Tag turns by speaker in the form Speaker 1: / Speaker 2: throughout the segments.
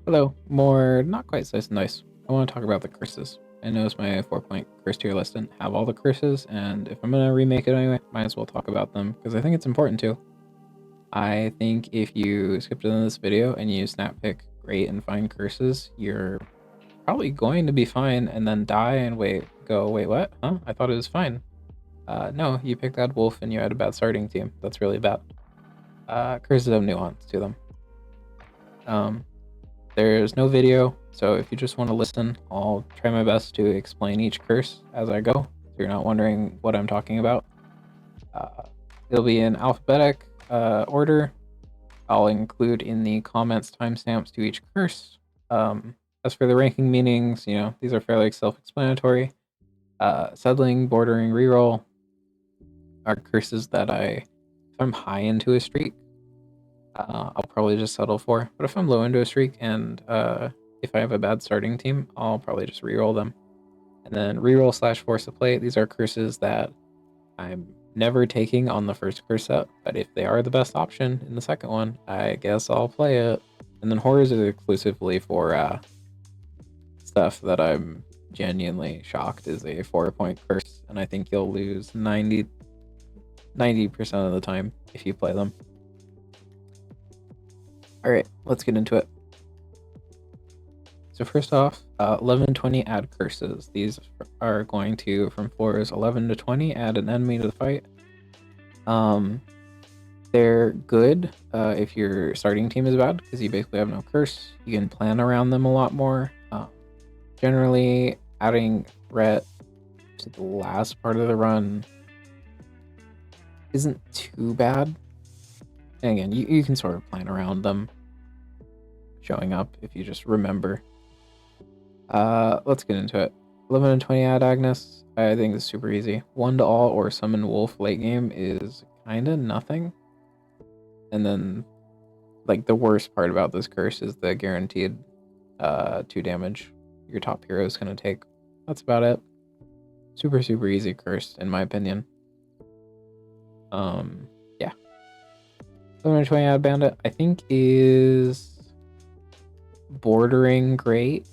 Speaker 1: Hello, more not quite so nice. I want to talk about the curses. I noticed my 4-point curse tier list didn't have all the curses, and if I'm gonna remake it anyway, might as well talk about them because I think it's important too. I think if you skipped in this video and you snap pick great and find curses, you're probably going to be fine and then die and wait, what? Huh? I thought it was fine. No, you picked that wolf and you had a bad starting team. That's really bad. Curses have nuance to them. There's no video, so if you just want to listen, I'll try my best to explain each curse as I go, so you're not wondering what I'm talking about. It'll be in alphabetic order. I'll include in the comments timestamps to each curse. As for the ranking meanings, these are fairly self-explanatory. Settling, bordering, reroll are curses that if I'm high into a streak, I'll probably just settle for. But if I'm low into a streak and if I have a bad starting team, I'll probably just reroll them. And then reroll / force to play. These are curses that I'm never taking on the first curse set, but if they are the best option in the second one, I guess I'll play it. And then horrors is exclusively for stuff that I'm genuinely shocked is a 4-point curse, and I think you'll lose 90% of the time if you play them. All right, let's get into it. So first off, 11 and 20 add curses. These are going to, from floors 11 to 20, add an enemy to the fight. They're good if your starting team is bad, because you basically have no curse. You can plan around them a lot more. Generally, adding Ret to the last part of the run isn't too bad. And again, you can sort of plan around them showing up if you just remember. Let's get into it. 11 and 20 add Agnes. I think it's super easy. 1 to all or summon wolf late game is kind of nothing. And then, like, the worst part about this curse is the guaranteed 2 damage your top hero is going to take. That's about it. Super, super easy curse, in my opinion. Yeah. 11 and 20 add bandit, I think is bordering great.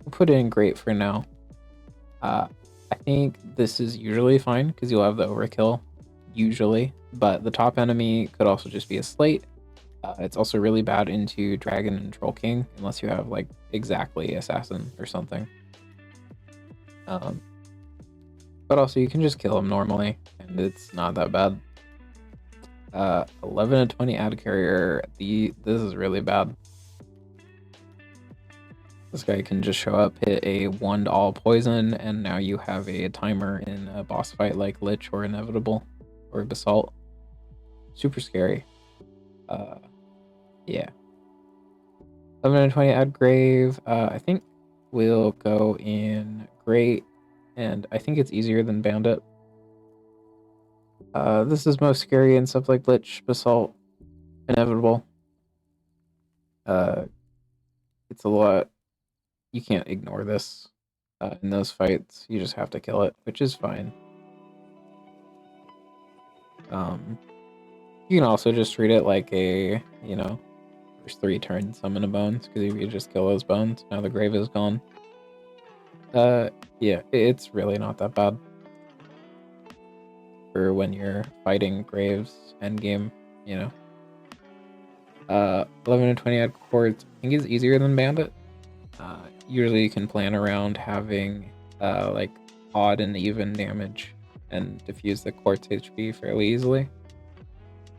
Speaker 1: We'll put it in great for now. I think this is usually fine because you'll have the overkill, usually, but the top enemy could also just be a slate. It's also really bad into dragon and troll king unless you have like exactly assassin or something. But also you can just kill him normally and it's not that bad. 11 and 20 add carrier. This is really bad. This guy can just show up, hit a 1 to all poison, and now you have a timer in a boss fight like Lich or Inevitable or Basalt. Super scary. Yeah. 11 and 20 add Grave. I think we'll go in Great, and I think it's easier than Bandit. This is most scary in stuff like Lich, Basalt, Inevitable. It's a lot. You can't ignore this in those fights. You just have to kill it, which is fine. You can also just treat it like a, there's 3 turns summon a bones, because if you just kill those bones, now the grave is gone. Yeah, it's really not that bad for when you're fighting graves endgame, 11 and 20 add cords, I think is easier than Bandit. Usually you can plan around having like odd and even damage and diffuse the quartz HP fairly easily.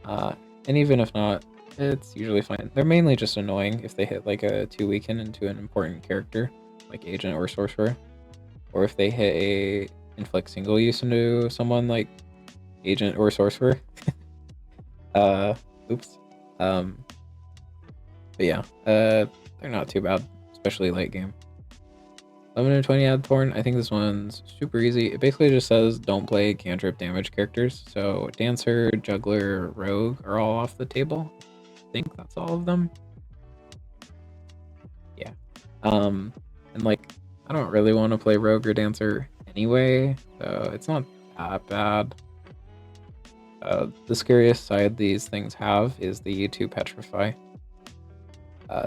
Speaker 1: And even if not, it's usually fine. They're mainly just annoying if they hit like a 2 weaken into an important character, like agent or sorcerer, or if they hit a inflict single use into someone like agent or sorcerer. Oops. But yeah, they're not too bad, especially late game. 11 and 20 add Thorn. I think this one's super easy. It basically just says don't play cantrip damage characters. So Dancer, Juggler, Rogue are all off the table. I think that's all of them. Yeah. And like, I don't really want to play Rogue or Dancer anyway, so it's not that bad. The scariest side these things have is the 2 petrify.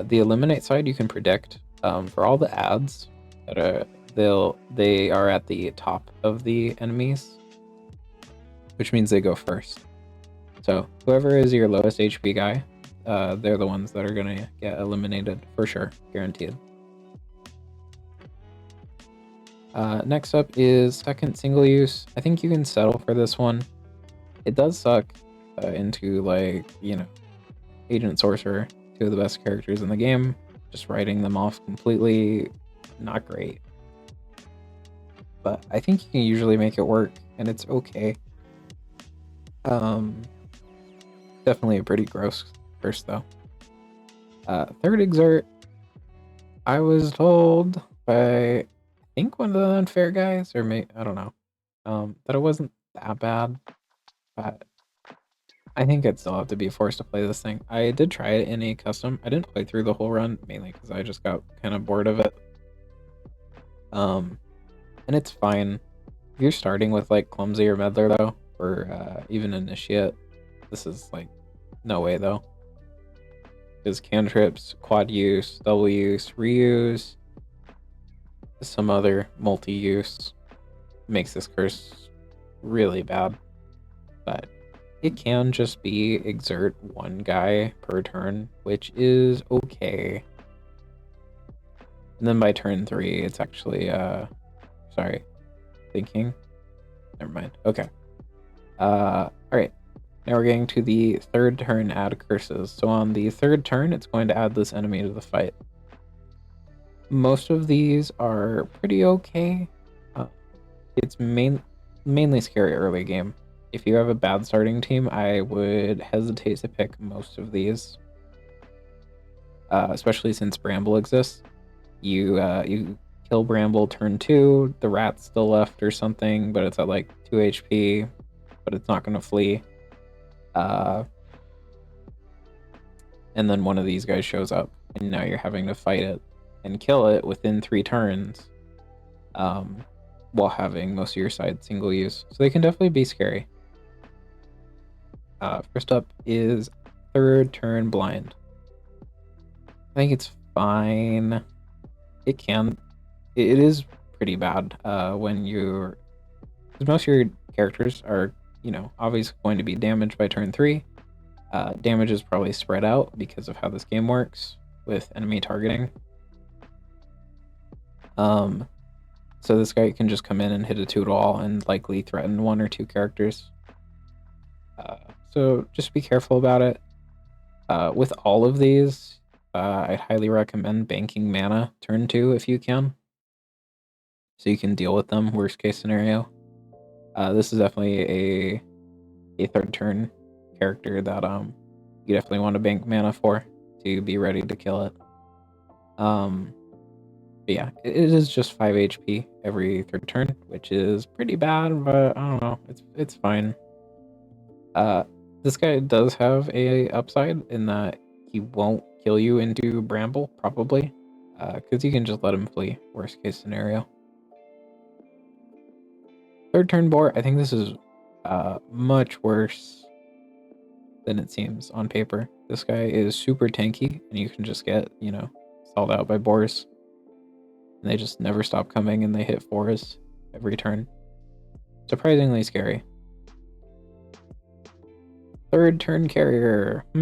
Speaker 1: The eliminate side you can predict. For all the ads that they are at the top of the enemies, which means they go first. So whoever is your lowest HP guy, they're the ones that are gonna get eliminated for sure, guaranteed. Next up is second single use. I think you can settle for this one. It does suck into, like, you know, Agent Sorcerer, 2 of the best characters in the game. Just writing them off completely, not great. But I think you can usually make it work, and it's okay. Definitely a pretty gross curse, though. Third exert, I was told by, I think, one of the unfair guys, or maybe, I don't know, that it wasn't that bad, but I think I'd still have to be forced to play this thing. I did try it in a custom. I didn't play through the whole run, mainly because I just got kind of bored of it. And it's fine. If you're starting with, like, Clumsy or Meddler, though, or even Initiate, this is, like, no way, though. Because cantrips, quad use, double use, reuse, some other multi-use makes this curse really bad. But it can just be exert 1 guy per turn, which is okay. And then by turn 3, it's actually, sorry, thinking. Never mind. Okay. Alright. Now we're getting to the third turn add curses. So on the third turn, it's going to add this enemy to the fight. Most of these are pretty okay. It's mainly scary early game. If you have a bad starting team, I would hesitate to pick most of these. Especially since Bramble exists. You kill Bramble turn 2, the rat's still left or something, but it's at like 2 HP, but it's not going to flee. And then one of these guys shows up, and now you're having to fight it and kill it within 3 turns, while having most of your side single use. So they can definitely be scary. First up is third turn blind. I think it's fine. It is pretty bad when you're, because most of your characters are, you know, obviously going to be damaged by turn 3. Damage is probably spread out because of how this game works with enemy targeting. So this guy can just come in and hit a 2-to-all and likely threaten 1 or 2 characters. So just be careful about it. With all of these, I'd highly recommend banking mana turn 2 if you can, so you can deal with them worst case scenario. This is definitely a third turn character that you definitely want to bank mana for to be ready to kill it. But yeah, it is just 5 HP every third turn, which is pretty bad, but I don't know, it's fine. This guy does have a upside in that he won't kill you into Bramble, probably, because you can just let him flee, worst case scenario. Third turn boar, I think this is much worse than it seems on paper. This guy is super tanky, and you can just get, you know, stalled out by boars. And they just never stop coming, and they hit 4s every turn. Surprisingly scary. Third turn carrier. I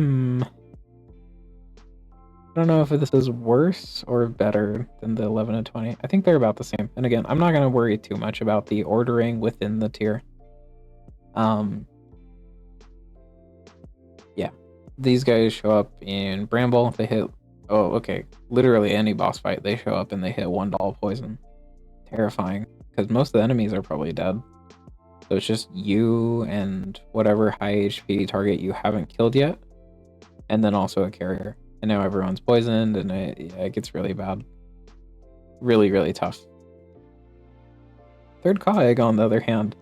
Speaker 1: don't know if this is worse or better than the 11 and 20. I think they're about the same. And again, I'm not going to worry too much about the ordering within the tier. Yeah, these guys show up in Bramble. They hit, oh, okay, literally any boss fight, they show up and they hit 1 poison. Terrifying, because most of the enemies are probably dead. So it's just you and whatever high HP target you haven't killed yet, and then also a carrier. And now everyone's poisoned, and it gets really bad. Really, really tough. Third Kaeg, on the other hand,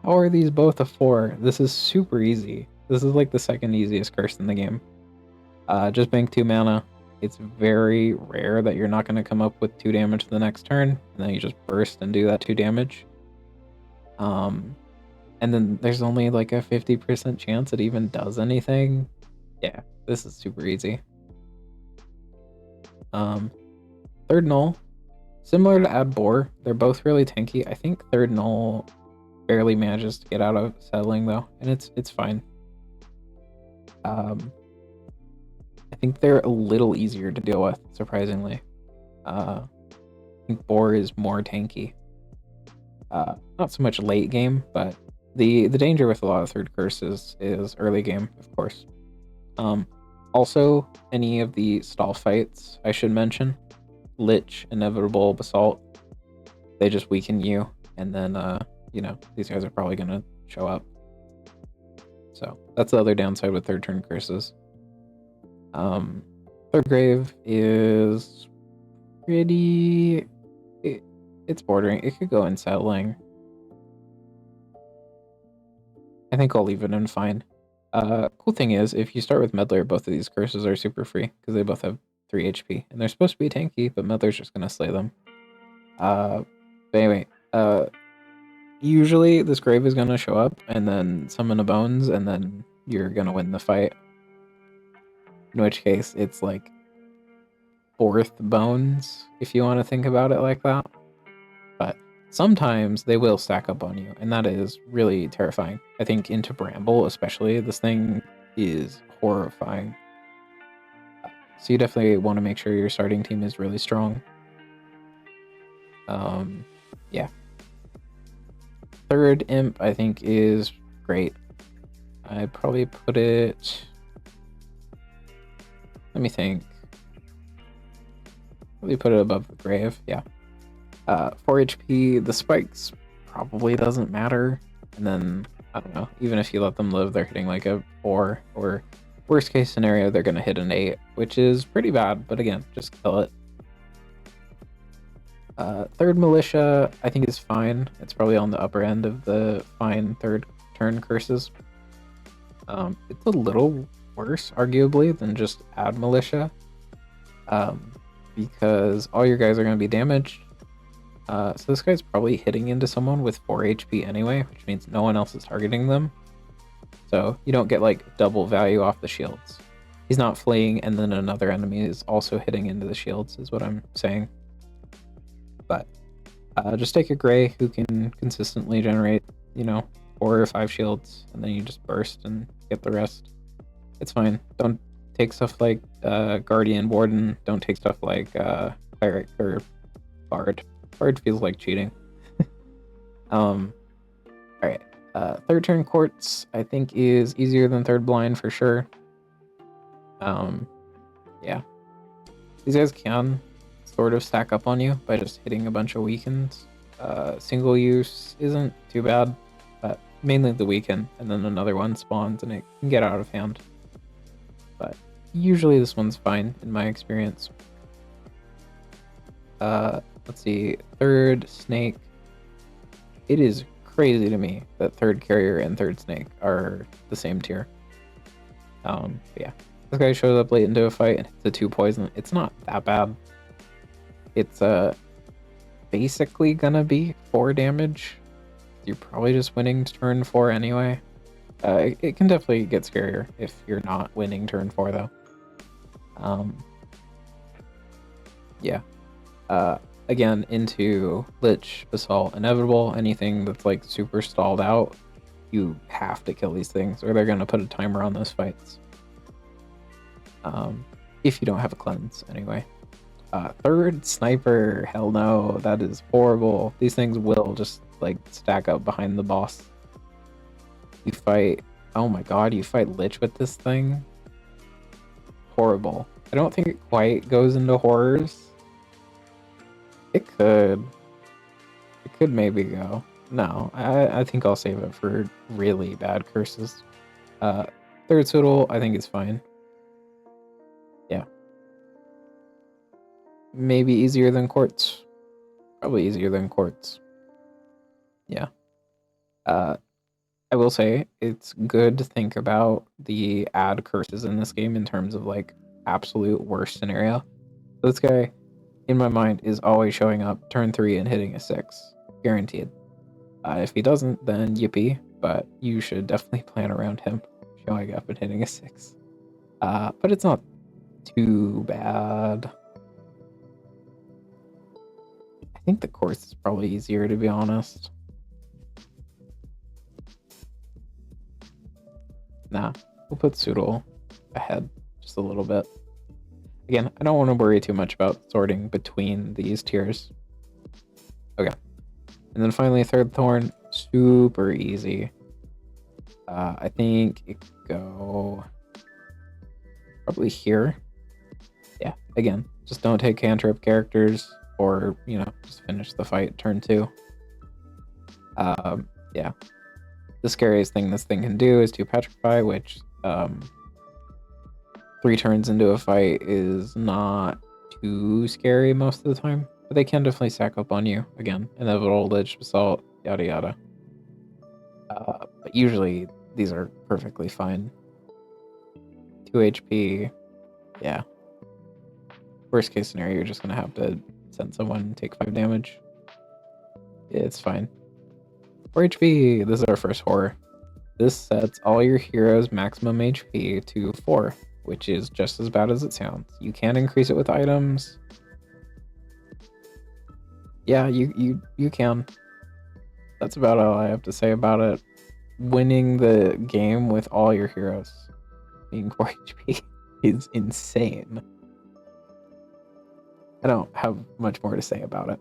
Speaker 1: how are these both a 4? This is super easy. This is like the second easiest curse in the game. Just bank 2 mana. It's very rare that you're not going to come up with 2 damage the next turn, and then you just burst and do that 2 damage. and then there's only like a 50% chance it even does anything. Yeah, this is super easy. Third null, similar to add bore, they're both really tanky. I think third null barely manages to get out of settling though, and it's fine. I think they're a little easier to deal with, surprisingly. I think bore is more tanky. Not so much late game, but the danger with a lot of third curses is early game, of course. Also, any of the stall fights I should mention, Lich, Inevitable, Basalt, they just weaken you, and then you know, these guys are probably gonna show up. So that's the other downside with third turn curses. Third grave is pretty. It's bordering. It could go in settling. I think I'll leave it in fine. Cool thing is, if you start with Meddler, both of these curses are super free because they both have 3 HP, and they're supposed to be tanky, but Meddler's just gonna slay them. But anyway, usually this grave is gonna show up and then summon a bones, and then you're gonna win the fight. In which case, it's like 4th bones, if you want to think about it like that. But sometimes they will stack up on you, and that is really terrifying. I think into Bramble, especially, this thing is horrifying. So you definitely want to make sure your starting team is really strong. Yeah. Third imp, I think, is great. I'd probably put it... Let me think. Probably put it above the grave, yeah. 4 HP, the spikes probably doesn't matter. And then, I don't know, even if you let them live, they're hitting like a 4, or worst case scenario, they're going to hit an 8, which is pretty bad, but again, just kill it. Third militia, I think, is fine. It's probably on the upper end of the fine third turn curses. It's a little worse, arguably, than just add militia, because all your guys are going to be damaged. So this guy's probably hitting into someone with 4 HP anyway, which means no one else is targeting them. So you don't get like double value off the shields. He's not fleeing, and then another enemy is also hitting into the shields, is what I'm saying. But just take a gray who can consistently generate, you know, 4 or 5 shields, and then you just burst and get the rest. It's fine. Don't take stuff like Guardian, Warden. Don't take stuff like Cleric or Bard. Bard feels like cheating. Alright. Third turn Quartz, I think, is easier than third blind for sure. Yeah. These guys can sort of stack up on you by just hitting a bunch of weakens. Single use isn't too bad, but mainly the weaken, and then another one spawns and it can get out of hand. But usually this one's fine in my experience. Let's see, third snake. It is crazy to me that third carrier and third snake are the same tier. But yeah, this guy shows up late into a fight and hits a 2 poison. It's not that bad. It's basically gonna be 4 damage. You're probably just winning turn 4 anyway. It can definitely get scarier if you're not winning turn 4 though. Yeah. Again, into Lich, Basalt, Inevitable, anything that's like super stalled out, you have to kill these things or they're gonna put a timer on those fights. If you don't have a cleanse, anyway. Third Sniper, hell no, that is horrible. These things will just like stack up behind the boss. You fight, oh my god, you fight Lich with this thing? Horrible. I don't think it quite goes into horrors. It could maybe go. No, I think I'll save it for really bad curses. Third Soodle, I think it's fine. Yeah. Maybe easier than Quartz. Probably easier than Quartz. Yeah. I will say it's good to think about the add curses in this game in terms of like absolute worst scenario. This guy, in my mind, is always showing up turn 3 and hitting a 6. Guaranteed. If he doesn't, then yippee. but you should definitely plan around him showing up and hitting a 6. But it's not too bad. I think the course is probably easier, to be honest. Nah, we'll put Soodle ahead just a little bit. Again, I don't want to worry too much about sorting between these tiers. Okay. And then finally, third Thorn, super easy. I think it could go probably here. Yeah, again, just don't take cantrip characters, or, you know, just finish the fight turn 2. Yeah. The scariest thing this thing can do is to petrify, which 3 turns into a fight is not too scary most of the time, but they can definitely stack up on you. Again, inevitable lich assault, yada yada. But usually these are perfectly fine. 2 HP, yeah. Worst case scenario, you're just gonna have to send someone and take 5 damage. It's fine. 4 HP, this is our first horror. This sets all your heroes' maximum HP to 4, which is just as bad as it sounds. You can increase it with items. Yeah, you can. That's about all I have to say about it. Winning the game with all your heroes being 4 HP is insane. I don't have much more to say about it.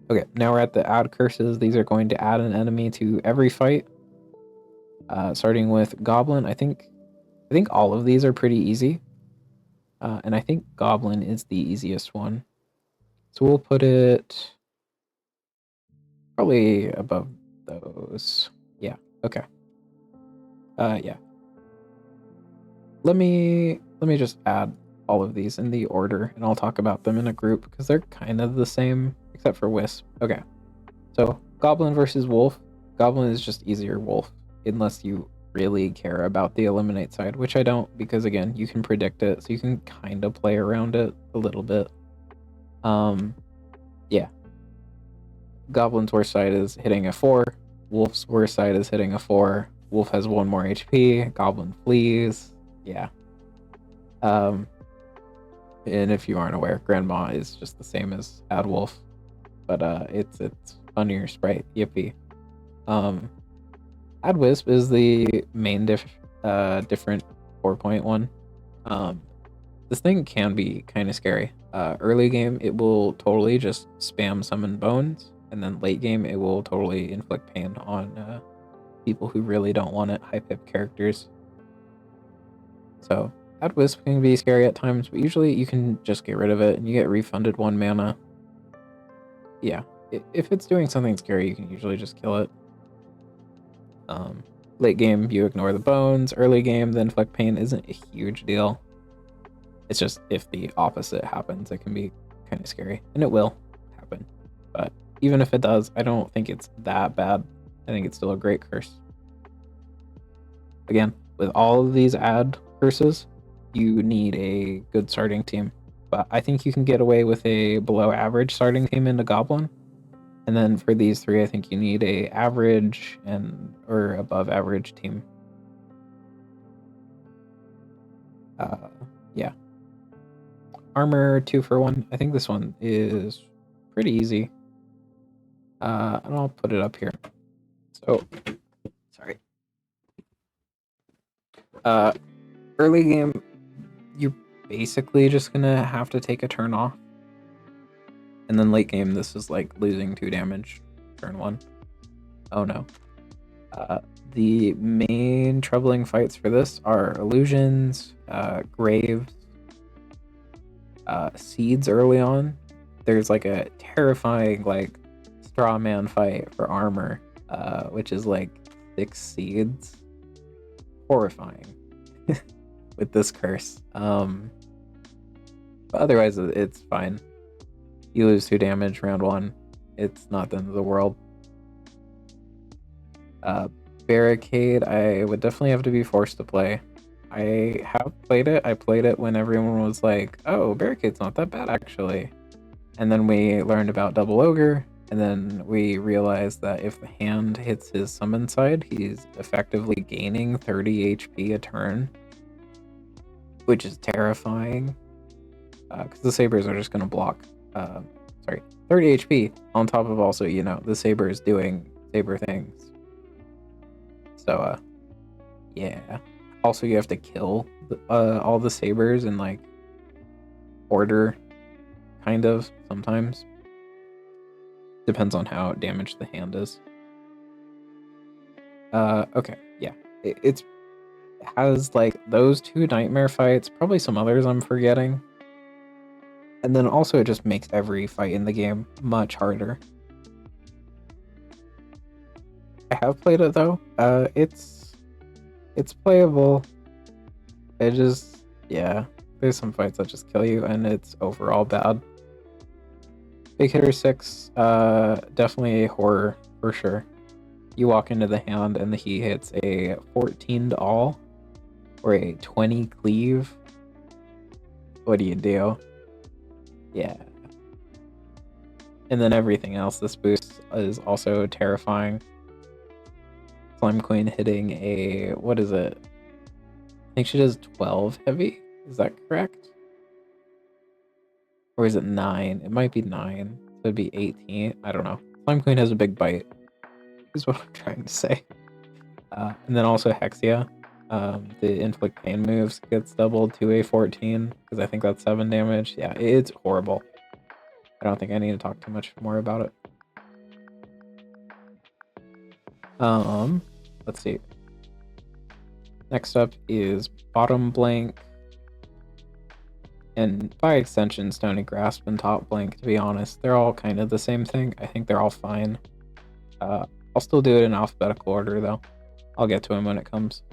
Speaker 1: Okay, now we're at the add curses. These are going to add an enemy to every fight. Starting with Goblin, I think all of these are pretty easy. And I think Goblin is the easiest one. So we'll put it probably above those. Yeah, okay. Yeah. Let me just add all of these in the order, and I'll talk about them in a group because they're kind of the same, except for Wisp. Okay. So Goblin versus Wolf. Goblin is just easier Wolf, unless you really care about the eliminate side, which I don't, because again, you can predict it, so you can kind of play around it a little bit. Yeah. Goblin's worst side is hitting a 4. Wolf's worst side is hitting a 4. Wolf has 1 more HP. Goblin flees. Yeah. And if you aren't aware, Grandma is just the same as Add Wolf, but it's funnier sprite. Yippee. Add Wisp is the main different 4.1. This thing can be kind of scary. Early game, it will totally just spam summon bones, and then late game, it will totally inflict pain on people who really don't want it, high pip characters. So Add Wisp can be scary at times, but usually you can just get rid of it and you get refunded 1 mana. Yeah, if it's doing something scary, you can usually just kill it. Late game, you ignore the bones. Early game, the inflict pain isn't a huge deal. It's just if the opposite happens, it can be kind of scary, and it will happen. But even if it does, I don't think it's that bad. I think it's still a great curse. Again, with all of these add curses, you need a good starting team. But I think you can get away with a below average starting team into Goblin. And then for these 3, I think you need a average or above average team. Yeah. Armor 2 for 1. I think this one is pretty easy. And I'll put it up here. So, sorry. Early game, you're basically just gonna have to take a turn off. And then late game, this is like losing 2 damage turn 1. Oh no. The main troubling fights for this are illusions, graves, seeds early on. There's like a terrifying like straw man fight for armor, which is like 6 seeds. Horrifying with this curse. But otherwise it's fine. You lose 2 damage round 1. It's not the end of the world. Barricade, I would definitely have to be forced to play. I have played it. I played it when everyone was like, oh, Barricade's not that bad actually. And then we learned about Double Ogre, And then we realize that if the hand hits his summon side, he's effectively gaining 30 HP a turn, which is terrifying. Because the sabers are just going to block. 30 HP on top of also, the saber is doing saber things. So, yeah. Also, you have to kill all the sabers in like order, kind of, sometimes. Depends on how damaged the hand is. Okay, yeah. It has like those 2 nightmare fights, probably some others I'm forgetting. And then also it just makes every fight in the game much harder. I have played it though. It's playable. It just, yeah, there's some fights that just kill you, and it's overall bad. Big Hitter 6, definitely a horror for sure. You walk into the hand and he hits a 14 to all or a 20 cleave. What do you do? Yeah. And then everything else, this boost is also terrifying. Slime Queen hitting a, what is it? I think she does 12 heavy. Is that correct? Or is it 9? It might be 9. So it'd be 18. I don't know. Slime Queen has a big bite, is what I'm trying to say. And then also Hexia. The inflict pain moves gets doubled to a 14, because I think that's 7 damage. Yeah, it's horrible. I don't think I need to talk too much more about it. Let's see. Next up is Bottom Blank. And by extension, Stony Grasp and Top Blank, to be honest. They're all kind of the same thing. I think they're all fine. I'll still do it in alphabetical order, though. I'll get to them when it comes.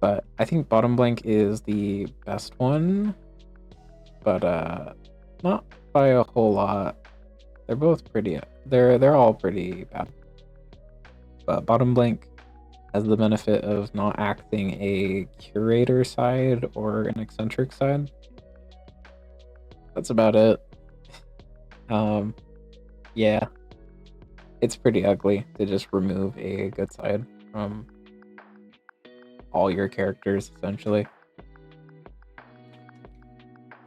Speaker 1: But I think Bottom Blank is the best one. But not by a whole lot. They're both pretty... They're all pretty bad. But Bottom Blank has the benefit of not acting a curator side or an eccentric side. That's about it. Yeah. It's pretty ugly to just remove a good side from all your characters, essentially.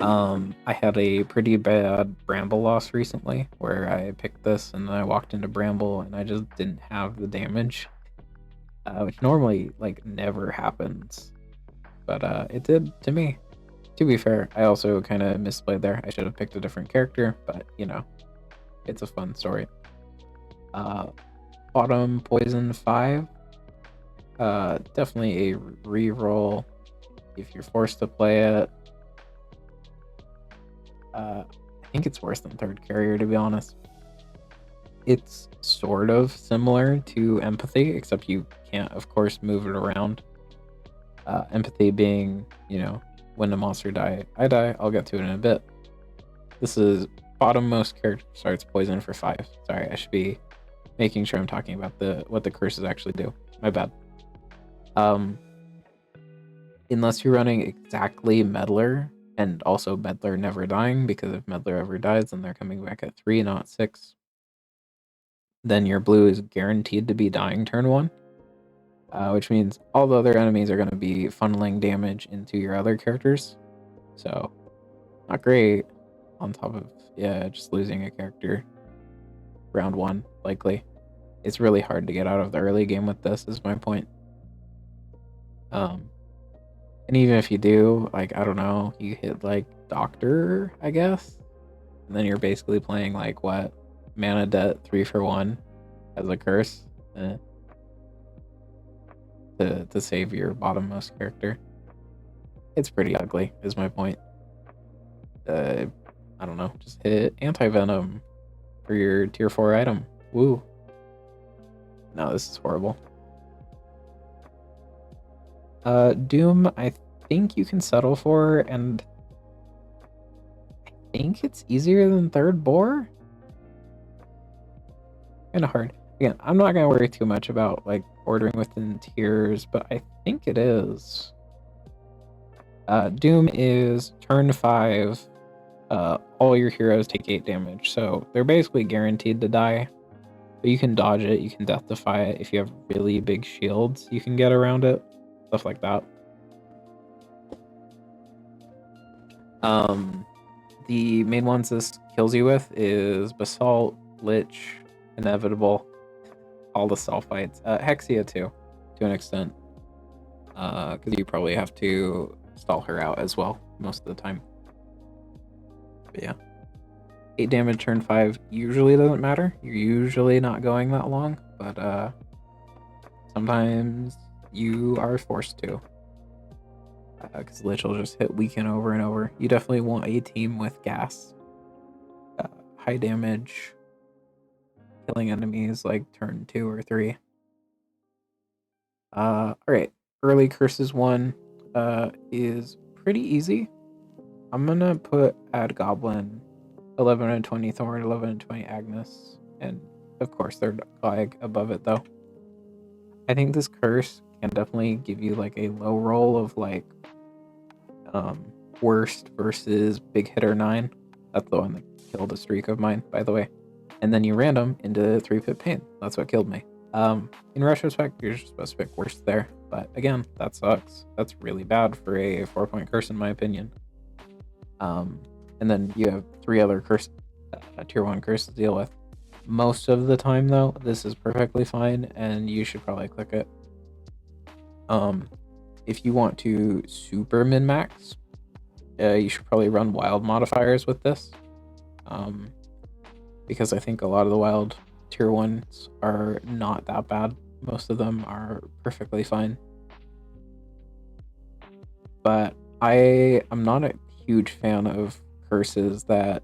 Speaker 1: I had a pretty bad Bramble loss recently, where I picked this and then I walked into Bramble and I just didn't have the damage. Which normally, like, never happens. But it did to me. To be fair, I also kind of misplayed there. I should have picked a different character, but, it's a fun story. Bottom Poison 5. Definitely a reroll if you're forced to play it. I think it's worse than Third Carrier, to be honest. It's sort of similar to Empathy, except you can't, of course, move it around. Empathy being, when the monster I die. I'll get to it in a bit. This is bottommost character starts poison for 5. Sorry, I should be making sure I'm talking about what the curses actually do. My bad. Unless you're running exactly Meddler, and also Meddler never dying, because if Meddler ever dies, then they're coming back at 3, not 6. Then your blue is guaranteed to be dying turn 1. Which means all the other enemies are going to be funneling damage into your other characters. So, not great. On top of, just losing a character round 1, likely. It's really hard to get out of the early game with this, is my point. And even if you do, like, I don't know, you hit, like, Doctor, I guess? And then you're basically playing, like, what? Mana Debt 3 for 1 as a curse. To save your bottommost character. It's pretty ugly, is my point. I don't know, just hit Anti-Venom for your tier 4 item. Woo. No, this is horrible. Doom, I think you can settle for, and I think it's easier than Third Boar? Kinda hard. Again, I'm not gonna worry too much about, like, ordering within tiers, but I think it is. Doom is turn 5, all your heroes take 8 damage, so they're basically guaranteed to die. But you can dodge it, you can death defy it. If you have really big shields, you can get around it. Stuff like that. The main ones this kills you with is Basalt, Lich, Inevitable, all the cell fights. Hexia too, to an extent. Because you probably have to stall her out as well most of the time. But yeah. 8 damage turn 5 usually doesn't matter. You're usually not going that long, but sometimes you are forced to. Because Lich will just hit weaken over and over. You definitely want a team with gas. High damage, killing enemies like turn 2 or 3. Alright. Early Curses 1 is pretty easy. I'm gonna put Add Goblin, 11 and 20 Thorn, 11 and 20 Agnes, and of course third flag above it though. I think this curse can definitely give you like a low roll of like worst versus big hitter 9. That's the one that killed a streak of mine, by the way. And then you random into 3-pit pain. That's what killed me. In retrospect, you're just supposed to pick worst there, but again, that sucks. That's really bad for a 4-point curse in my opinion. And then you have 3 other curse, tier 1 curse to deal with. Most of the time though, this is perfectly fine and you should probably click it. If you want to super min-max, you should probably run wild modifiers with this. Because I think a lot of the wild tier 1s are not that bad. Most of them are perfectly fine. But I am not a huge fan of curses that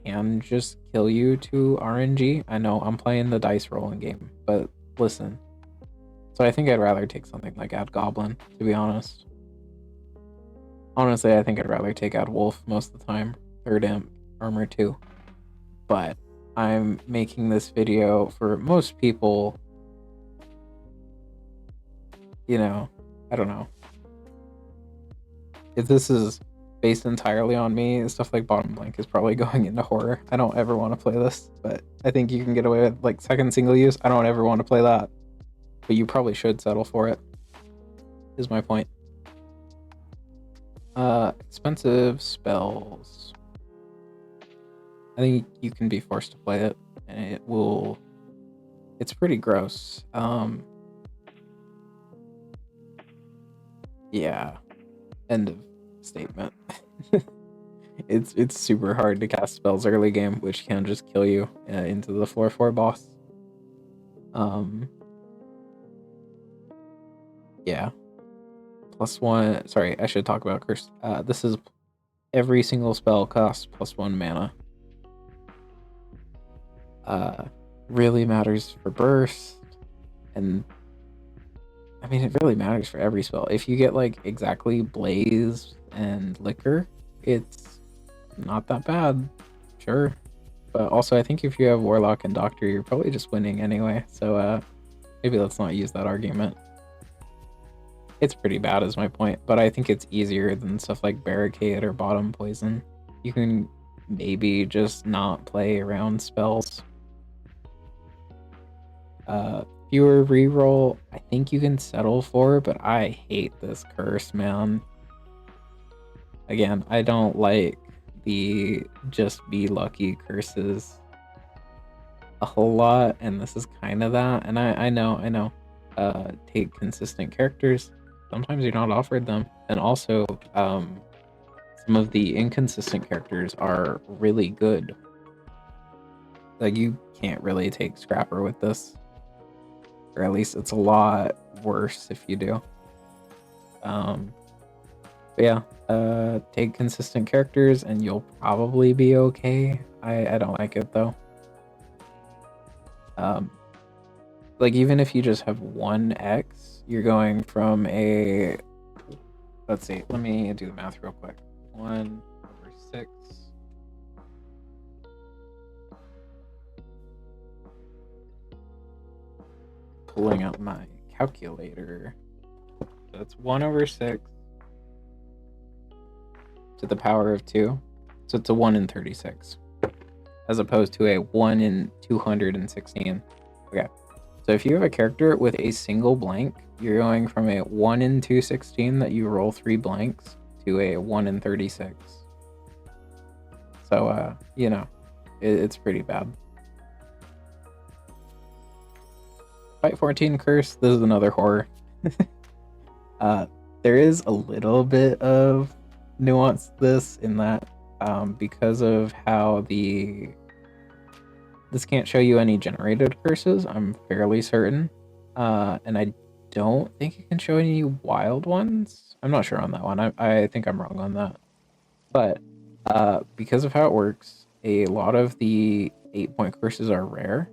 Speaker 1: can just kill you to RNG. I know I'm playing the dice rolling game, but listen. So I think I'd rather take something like Add Goblin, to be honest. Honestly, I think I'd rather take Add Wolf most of the time. 3rd Imp, Armor 2. But I'm making this video for most people, you know, I don't know. If this is based entirely on me, stuff like Bottom Blank is probably going into horror. I don't ever want to play this, but I think you can get away with like second single use. I don't ever want to play that, but you probably should settle for it, is my point. Expensive spells. I think you can be forced to play it, and it's pretty gross. Yeah, end of statement. It's super hard to cast spells early game, which can just kill you into the 4/4 boss. Yeah. +1. Sorry, I should talk about curse. This is every single spell costs +1 mana. Really matters for burst, and I mean it really matters for every spell. If you get like exactly Blaze and Liquor, it's not that bad, sure. But also I think if you have Warlock and Doctor, you're probably just winning anyway. So maybe let's not use that argument. It's pretty bad is my point, but I think it's easier than stuff like Barricade or Bottom Poison. You can maybe just not play around spells. Fewer reroll, I think you can settle for, but I hate this curse, man. Again, I don't like the just be lucky curses a whole lot, and this is kind of that. And I know. Take consistent characters. Sometimes you're not offered them, and also some of the inconsistent characters are really good. Like you can't really take Scrapper with this, or at least it's a lot worse if you do. But yeah, take consistent characters and you'll probably be okay. I don't like it though. Like even if you just have 1x, you're going from a, let's see, let me do the math real quick. 1/6. Pulling out my calculator. So it's 1/6 to the power of 2. So it's a 1 in 36, as opposed to a 1 in 216. Okay. So if you have a character with a single blank, you're going from a 1 in 216 that you roll 3 blanks to a 1 in 36. So, you know, it's pretty bad. Fight 14 curse, this is another horror. There is a little bit of nuance to this in that because of how this can't show you any generated curses, I'm fairly certain. And I don't think it can show any wild ones. I'm not sure on that one. I think I'm wrong on that. But because of how it works, a lot of the 8-point curses are rare,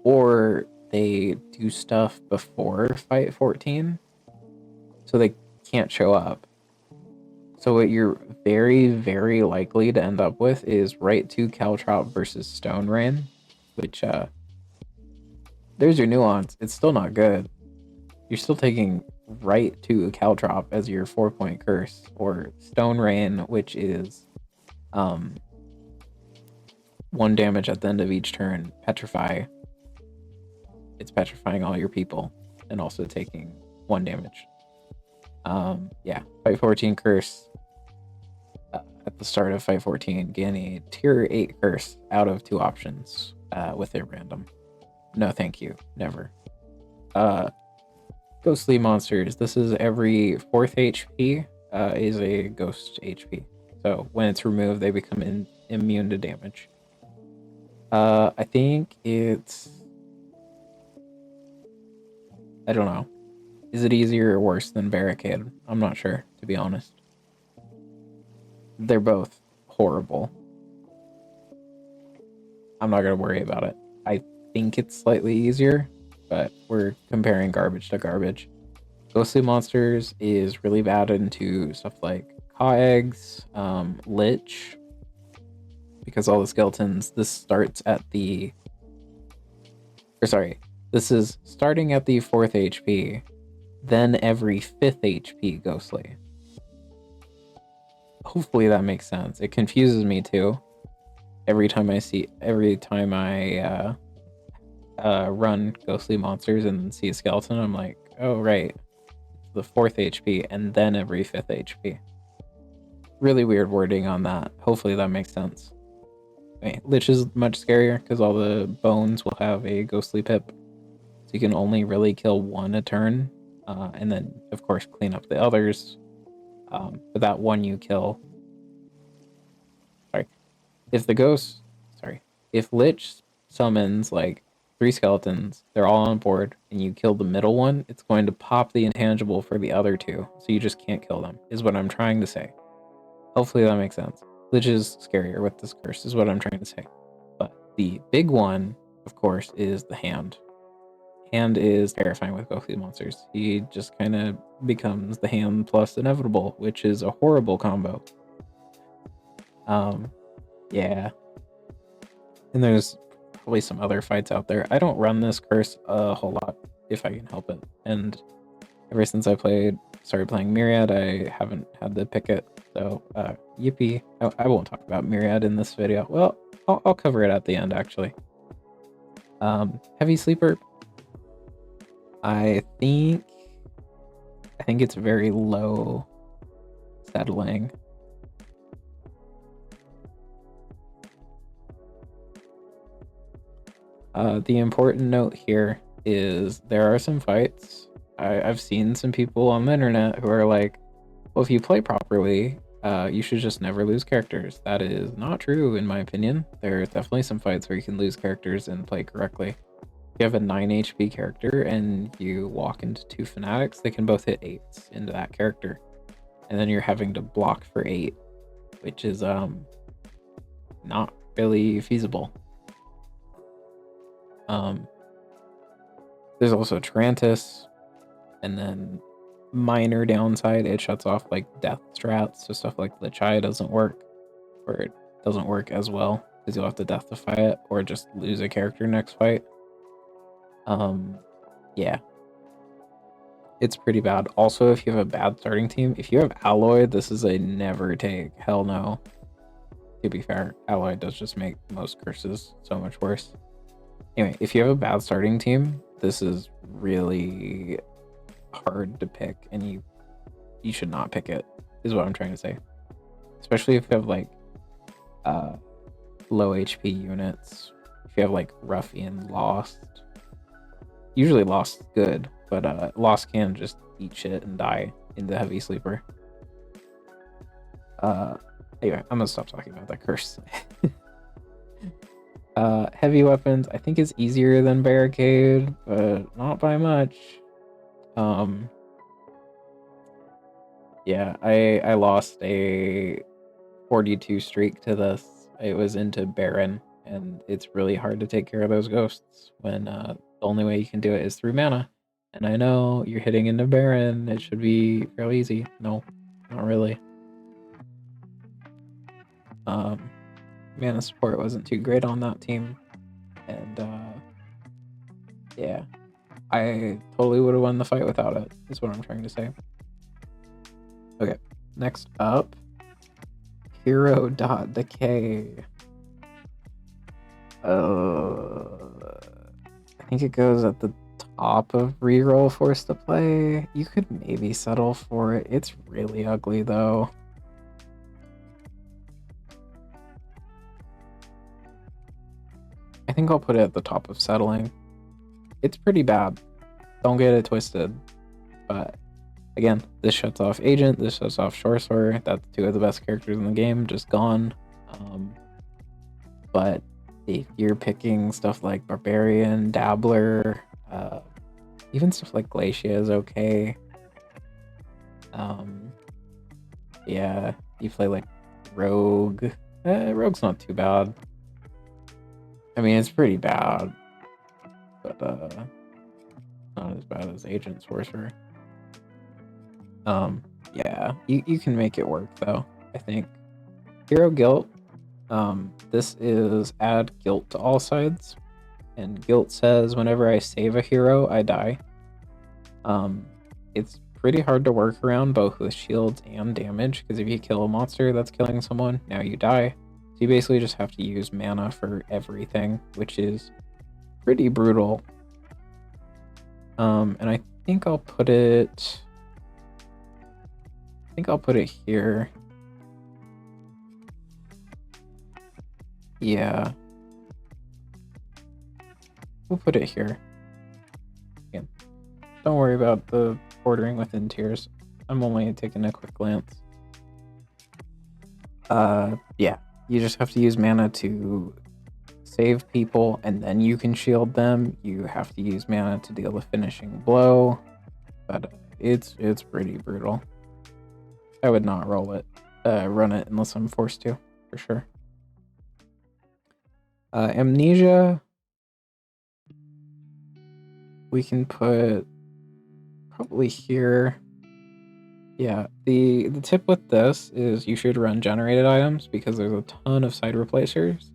Speaker 1: or they do stuff before fight 14, so they can't show up. So what you're very, very likely to end up with is right to Caltrop versus Stone Rain, which there's your nuance. It's still not good. You're still taking right to Caltrop as your 4-point curse, or Stone Rain, which is 1 damage at the end of each turn. Petrify. It's petrifying all your people and also taking 1 damage. Yeah, fight 14 curse. At the start of fight 14, gain a tier 8 curse out of 2 options with a random. No, thank you. Never. Ghostly monsters. This is every 4th HP is a ghost HP. So when it's removed, they become immune to damage. I think it's... I don't know. Is it easier or worse than Barricade? I'm not sure, to be honest. They're both horrible. I'm not going to worry about it. I think it's slightly easier, but we're comparing garbage to garbage. Ghostly monsters is really bad into stuff like Caw Eggs, Lich, because all the skeletons, this is starting at the 4th HP, then every 5th HP Ghostly. Hopefully that makes sense. It confuses me too. Every time I run Ghostly monsters and see a skeleton, I'm like, oh right, the 4th HP and then every 5th HP. Really weird wording on that. Hopefully that makes sense. Okay, Lich is much scarier because all the bones will have a Ghostly pip. So you can only really kill 1 a turn. And then, of course, clean up the others. But that 1 you kill... Sorry. If Lich summons, like, 3 skeletons, they're all on board, and you kill the middle one, it's going to pop the intangible for the other 2, so you just can't kill them, is what I'm trying to say. Hopefully that makes sense. Lich is scarier with this curse, is what I'm trying to say. But the big one, of course, is the Hand. Hand is terrifying with ghostly monsters. He just kind of becomes the Hand plus Inevitable, which is a horrible combo. Yeah. And there's probably some other fights out there. I don't run this curse a whole lot if I can help it. And ever since I started playing Myriad, I haven't had to pick it. So, yippee. I won't talk about Myriad in this video. Well, I'll cover it at the end, actually. Heavy Sleeper. I think it's very low settling. The important note here is there are some fights. I've seen some people on the internet who are like, well, if you play properly, you should just never lose characters. That is not true, in my opinion. There's definitely some fights where you can lose characters and play correctly. If you have a 9 HP character and you walk into 2 fanatics, they can both hit 8s into that character. And then you're having to block for 8, which is not really feasible. There's also Tarantus, and then minor downside, it shuts off like death strats, so stuff like the Chai doesn't work, or it doesn't work as well because you'll have to deathify it or just lose a character next fight. Yeah, it's pretty bad. Also, if you have a bad starting team, if you have Alloy, this is a never take. Hell no. To be fair, Alloy does just make most curses so much worse. Anyway, if you have a bad starting team, this is really hard to pick, and you should not pick it, is what I'm trying to say. Especially if you have like low HP units. If you have like Ruffian, Lost. Usually Lost is good, but Lost can just eat shit and die in the heavy sleeper. Anyway, I'm gonna stop talking about that curse. Heavy weapons, I think is easier than barricade, but not by much. Yeah, I lost a 42 streak to this. It was into Baron, and it's really hard to take care of those ghosts when the only way you can do it is through mana. And I know you're hitting into Baron, it should be fairly easy. No, not really. Mana support wasn't too great on that team, and yeah, I totally would have won the fight without it, is what I'm trying to say. Okay, next up, Hero.decay. I think it goes at the top of reroll force to play. You could maybe settle for it. It's really ugly though. I think I'll put it at the top of settling. It's pretty bad. Don't get it twisted. But again, this shuts off Agent, this shuts off Sorcerer. That's two of the best characters in the game, just gone. But if you're picking stuff like Barbarian, Dabbler, even stuff like Glacia is okay. Yeah, you play like Rogue. Rogue's not too bad. I mean, it's pretty bad, but not as bad as Agent Sorcerer. Yeah, you can make it work though, I think. Hero Guilt. This is add guilt to all sides, and guilt says whenever I save a hero, I die. It's pretty hard to work around both with shields and damage, because if you kill a monster that's killing someone, now you die. So you basically just have to use mana for everything, which is pretty brutal. And I think I'll put it here. Yeah. We'll put it here. Again, don't worry about the ordering within tiers. I'm only taking a quick glance. Yeah. You just have to use mana to save people, and then you can shield them. You have to use mana to deal the finishing blow. But it's pretty brutal. I would not run it unless I'm forced to, for sure. Amnesia, we can put probably here. Yeah, the tip with this is you should run generated items because there's a ton of side replacers.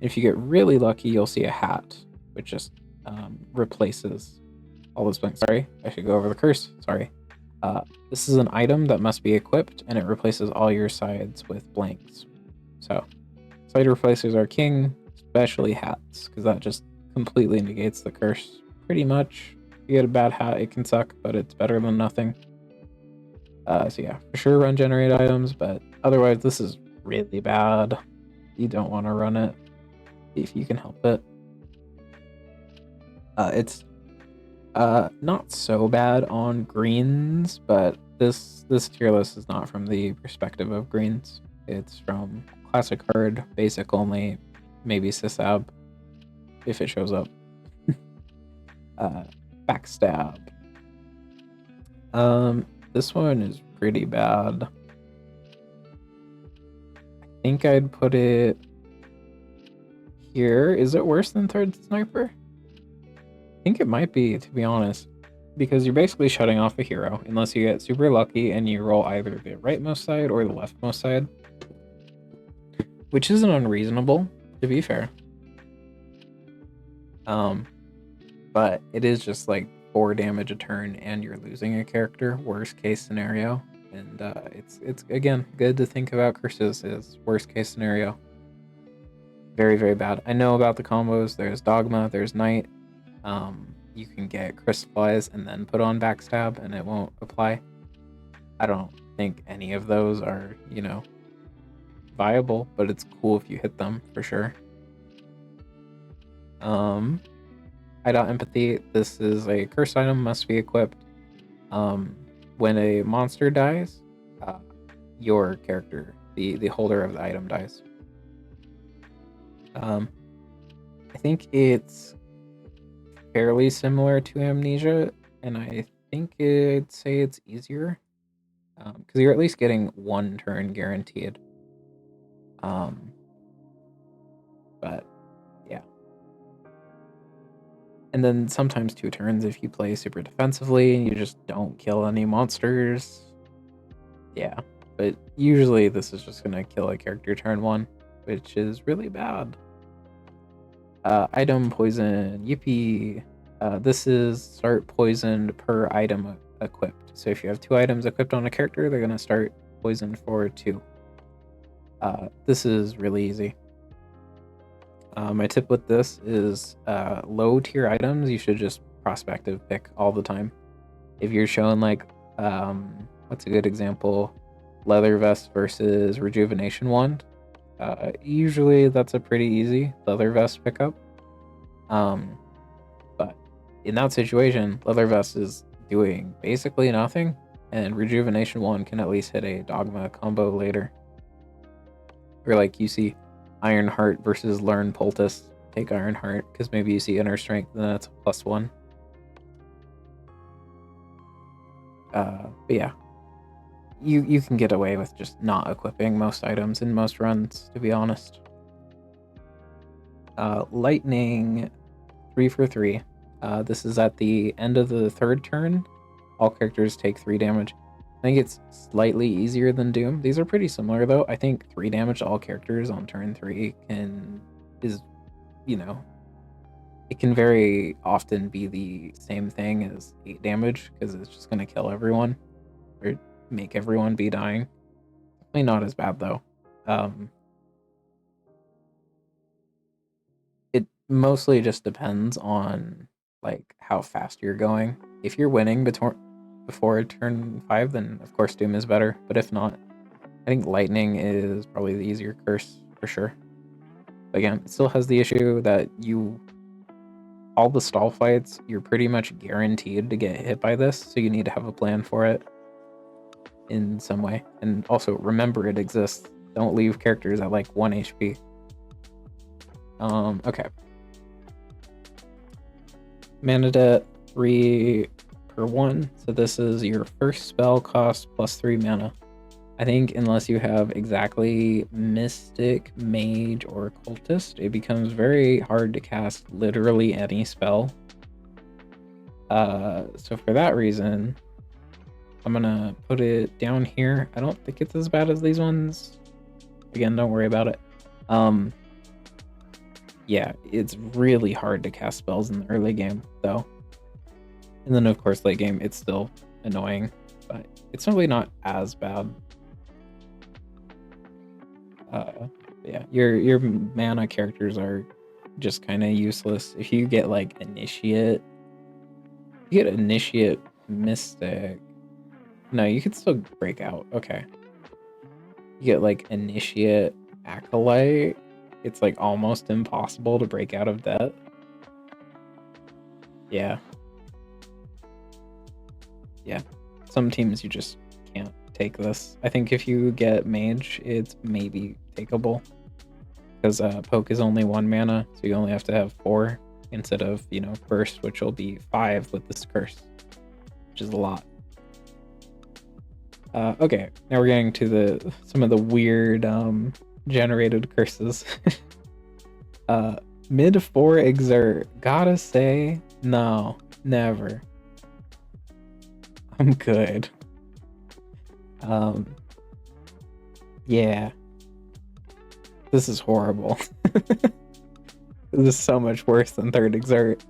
Speaker 1: If you get really lucky, you'll see a hat, which just replaces all those blanks. Sorry, I should go over the curse. Sorry. This is an item that must be equipped, and it replaces all your sides with blanks. So, side replacers are king, especially hats, because that just completely negates the curse, pretty much. If you get a bad hat, it can suck, but it's better than nothing. So yeah, for sure run generate items, but otherwise this is really bad. You don't want to run it if you can help it. It's not so bad on greens, but this tier list is not from the perspective of greens. It's from classic hard, basic only, maybe Sisab, if it shows up. Backstab. This one is pretty bad. I think I'd put it here. Is it worse than Third Sniper? I think it might be, to be honest, because you're basically shutting off a hero unless you get super lucky and you roll either the rightmost side or the leftmost side, which isn't unreasonable, to be fair. But it is just like 4 damage a turn and you're losing a character, worst case scenario. And it's again good to think about curses as worst case scenario. Very, very bad. I know about the combos. There's Dogma, there's Knight. You can get Crystallize and then put on Backstab and it won't apply. I don't think any of those are, viable, but it's cool if you hit them for sure. Empathy. This is a curse item, must be equipped. When a monster dies, your character, the holder of the item, dies. I think it's fairly similar to Amnesia, and I think I'd say it's easier because you're at least getting one turn guaranteed. But yeah. And then sometimes 2 turns if you play super defensively and you just don't kill any monsters. Yeah, but usually this is just gonna kill a character turn 1, which is really bad. Item poison, yippee. This is start poisoned per item equipped. So if you have 2 items equipped on a character, they're gonna start poisoned for 2. This is really easy. My tip with this is low tier items, you should just prospective pick all the time. If you're showing like, what's a good example? Leather vest versus rejuvenation wand. Usually that's a pretty easy leather vest pickup. But in that situation, leather vest is doing basically nothing, and rejuvenation wand can at least hit a Dogma combo later. Or like you see Iron Heart versus Learn Poultice. Take Iron Heart because maybe you see Inner Strength and that's a +1. But yeah, you can get away with just not equipping most items in most runs, to be honest. Lightning, 3 for 3. This is at the end of the 3rd turn. All characters take 3 damage. I think it's slightly easier than Doom. These are pretty similar though. I think 3 damage to all characters on turn 3 is, it can very often be the same thing as 8 damage because it's just gonna kill everyone or make everyone be dying. Definitely not as bad though. It mostly just depends on like how fast you're going. If you're winning before turn 5, then of course Doom is better. But if not, I think Lightning is probably the easier curse for sure. But again, it still has the issue that all the stall fights, you're pretty much guaranteed to get hit by this, so you need to have a plan for it in some way. And also remember it exists. Don't leave characters at like 1 HP. Okay. Mana debt 3 per 1. So this is your first spell cost plus 3 mana. I think unless you have exactly Mystic, Mage, or Cultist, it becomes very hard to cast literally any spell. So for that reason, I'm gonna put it down here. I don't think it's as bad as these ones. Again, don't worry about it. Yeah, it's really hard to cast spells in the early game, though. And then, of course, late game, it's still annoying, but it's really not as bad. Yeah, your mana characters are just kind of useless. If you get like Initiate, Mystic. No, you could still break out. Okay. You get like Initiate Acolyte. It's like almost impossible to break out of debt. Yeah. Yeah. Some teams you just can't take this. I think if you get Mage, it's maybe takeable. Because Poke is only 1 mana, so you only have to have 4 instead of, Burst, which will be 5 with this curse, which is a lot. Okay, now we're getting to some of the weird generated curses. Mid 4 exert. Gotta say, no, never. I'm good. Yeah. This is horrible. This is so much worse than 3rd exert.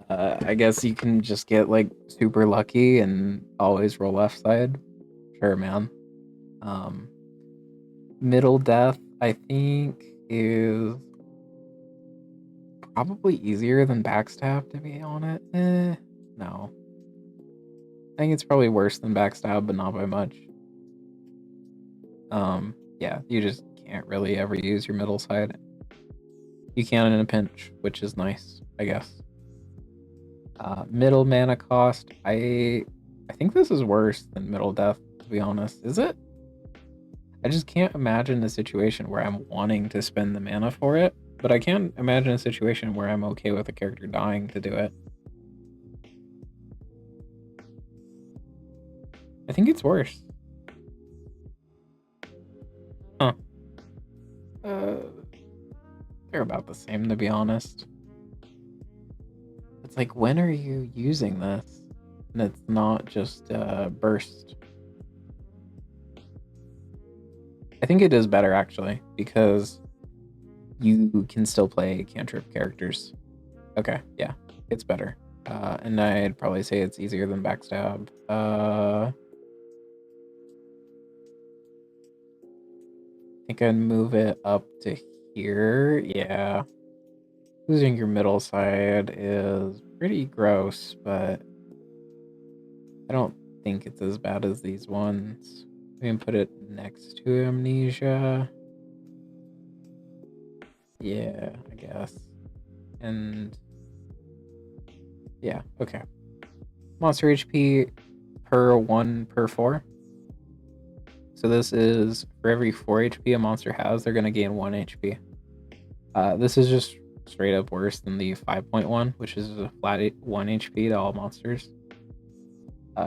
Speaker 1: I guess you can just get like super lucky and always roll left side. Sure, man. Middle death. I think is probably easier than backstab, to be honest. No. I think it's probably worse than backstab, but not by much. Yeah, you just can't really ever use your middle side. You can in a pinch, which is nice, I guess. Middle mana cost, I think this is worse than middle death, to be honest. Is it? I just can't imagine a situation where I'm wanting to spend the mana for it, but I can imagine a situation where I'm okay with a character dying to do it. I think it's worse. Huh. They're about the same, to be honest. It's like, when are you using this? And it's not just burst. I think it is better, actually, because you can still play cantrip characters. Okay, yeah, it's better. And I'd probably say it's easier than backstab. I think I'd move it up to here. Yeah. Losing your middle side is pretty gross, but I don't think it's as bad as these ones. We can put it next to Amnesia. Yeah, I guess. And yeah, okay. Monster HP per 1 per 4. So this is for every 4 HP a monster has, they're going to gain 1 HP. This is just straight up worse than the 5.1, which is a flat 1 HP to all monsters.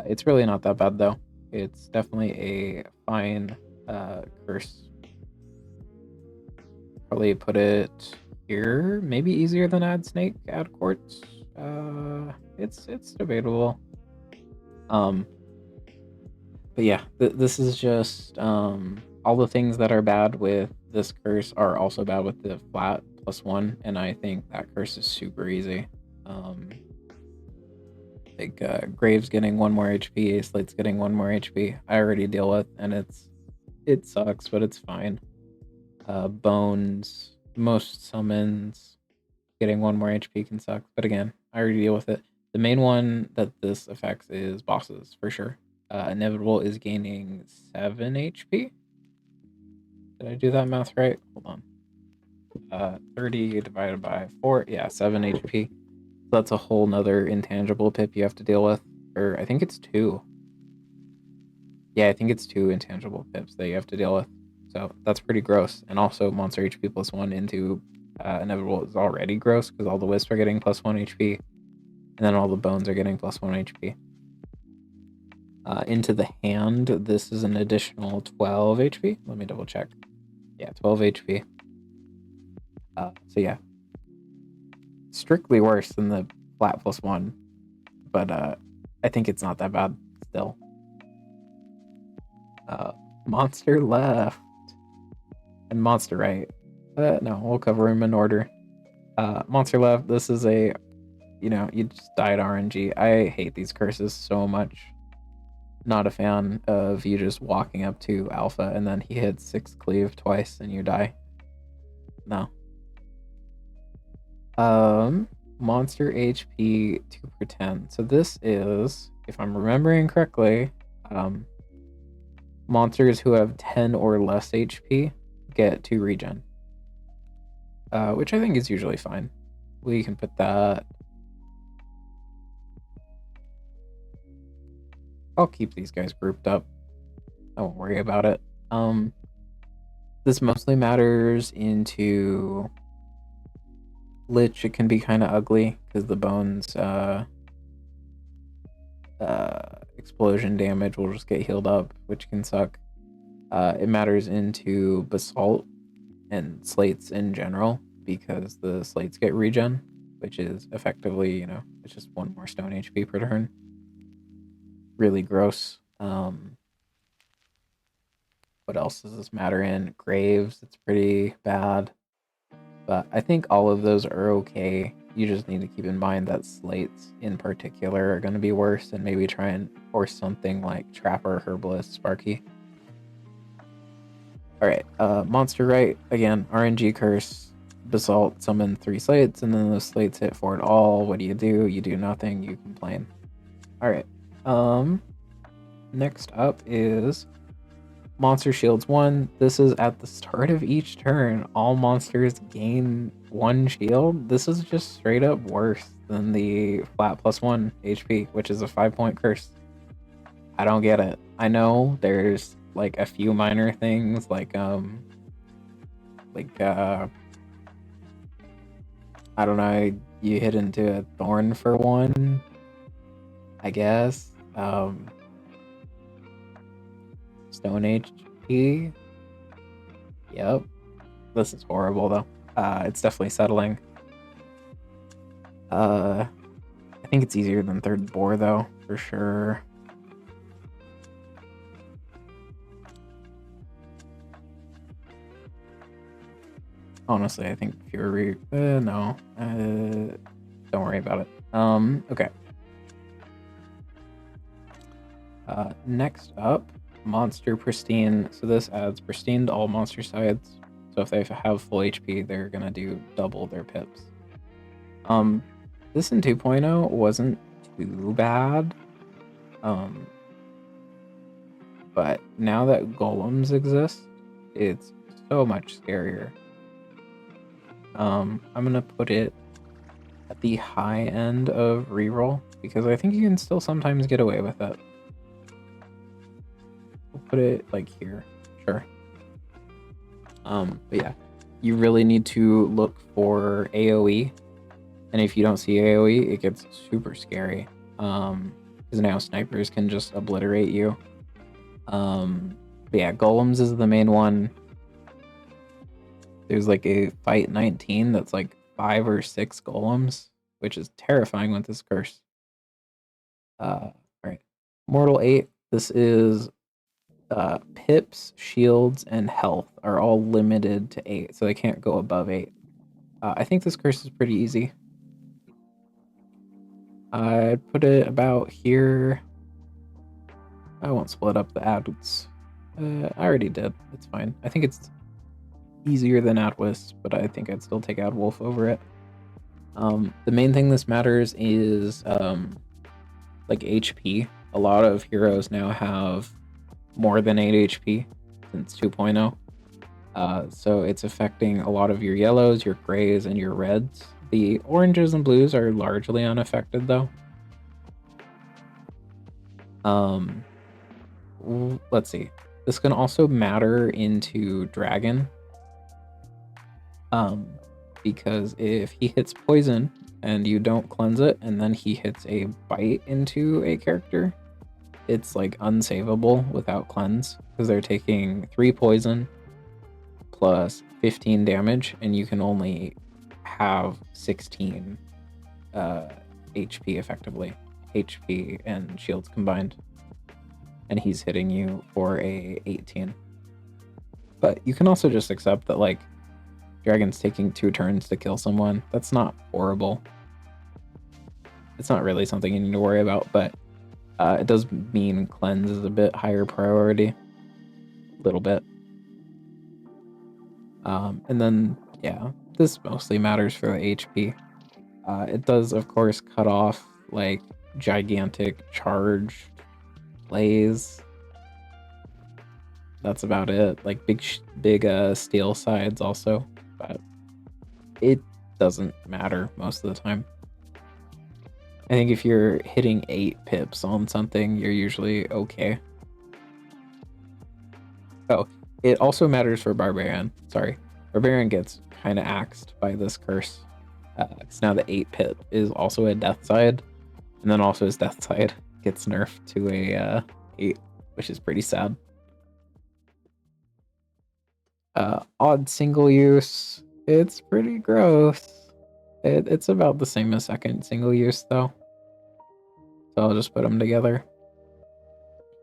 Speaker 1: It's really not that bad, though. It's definitely a fine curse. Probably put it here. Maybe easier than add snake, add quartz. It's debatable. But yeah, this is just all the things that are bad with this curse are also bad with the flat +1, and I think that curse is super easy. Like Graves getting 1 more HP, Slate's getting 1 more HP. I already deal with, and it sucks, but it's fine. Bones, most summons, getting 1 more HP can suck, but again, I already deal with it. The main one that this affects is bosses, for sure. Inevitable is gaining 7 HP. Did I do that math right? Hold on. 30 divided by 4. Yeah, 7 HP. That's a whole nother intangible pip you have to deal with. Or I think it's 2. Yeah, I think it's 2 intangible pips that you have to deal with. So that's pretty gross. And also, monster HP +1 into Inevitable is already gross because all the wisps are getting +1 HP. And then all the bones are getting +1 HP. Into the hand, this is an additional 12 HP. Let me double check. Yeah, 12 HP. So yeah, strictly worse than the flat +1, but I think it's not that bad still. Monster left and monster right. No, we'll cover them in order. Monster left. This is a, you just died RNG. I hate these curses so much. Not a fan of you just walking up to alpha and then he hits 6 cleave twice and you die. No. Monster HP 2/10. So this is, if I'm remembering correctly, monsters who have 10 or less HP get 2 regen. Which I think is usually fine. We can put that. I'll keep these guys grouped up. I won't worry about it. This mostly matters into Lich. It can be kind of ugly because the bones explosion damage will just get healed up, which can suck. It matters into Basalt and Slates in general because the Slates get regen, which is effectively, it's just 1 more stone HP per turn. Really gross. What else does this matter in? Graves, it's pretty bad. But I think all of those are okay. You just need to keep in mind that Slates in particular are going to be worse, and maybe try and force something like Trapper, Herbalist, Sparky. Alright, monster right, again, RNG curse, basalt, summon 3 slates, and then those slates hit for it all. What do? You do nothing, you complain. Alright, next up is Monster Shields 1. This is at the start of each turn. All monsters gain 1 shield. This is just straight up worse than the flat +1 HP, which is a 5-point curse. I don't get it. I know there's like a few minor things like I don't know, you hit into a thorn for 1, I guess. Stone HP. Yep. This is horrible though. It's definitely settling. I think it's easier than third boar though, for sure. Honestly, I think Fury. No. Don't worry about it. Okay. Next up, Monster Pristine. So this adds Pristine to all monster sides. So if they have full HP, they're gonna do double their pips. This in 2.0 wasn't too bad. But now that golems exist, it's so much scarier. I'm gonna put it at the high end of reroll because I think you can still sometimes get away with it. We'll put it like here, sure. But yeah, you really need to look for AoE, and if you don't see AoE, it gets super scary. Because now snipers can just obliterate you. But yeah, golems is the main one. There's like a fight 19 that's like 5 or 6 golems, which is terrifying with this curse. Alright. Mortal 8, this is pips, shields, and health are all limited to 8, so they can't go above 8. I think this curse is pretty easy. I'd put it about here. I won't split up the ads. I already did. It's fine. I think it's easier than Adwist, but I think I'd still take Adwolf over it. The main thing this matters is like HP. A lot of heroes now have more than 8 HP since 2.0. So it's affecting a lot of your yellows, your grays, and your reds. The oranges and blues are largely unaffected though. Let's see. This can also matter into Dragon. Because if he hits poison and you don't cleanse it, and then he hits a bite into a character, it's like unsavable without cleanse because they're taking 3 poison plus 15 damage, and you can only have 16 HP effectively, HP and shields combined, and he's hitting you for a 18. But you can also just accept that like Dragon's taking 2 turns to kill someone. That's not horrible. It's not really something you need to worry about, but it does mean cleanse is a bit higher priority. A little bit. And then, yeah, this mostly matters for the HP. It does, of course, cut off like gigantic charged plays. That's about it. Like big steel sides also, but it doesn't matter most of the time. I think if you're hitting 8 pips on something, you're usually okay. Oh, it also matters for Barbarian. Sorry. Barbarian gets kind of axed by this curse. Because now the 8 pip is also a death side. And then also his death side gets nerfed to a 8, which is pretty sad. Odd single use. It's pretty gross. It's about the same as second single use though. So I'll just put them together.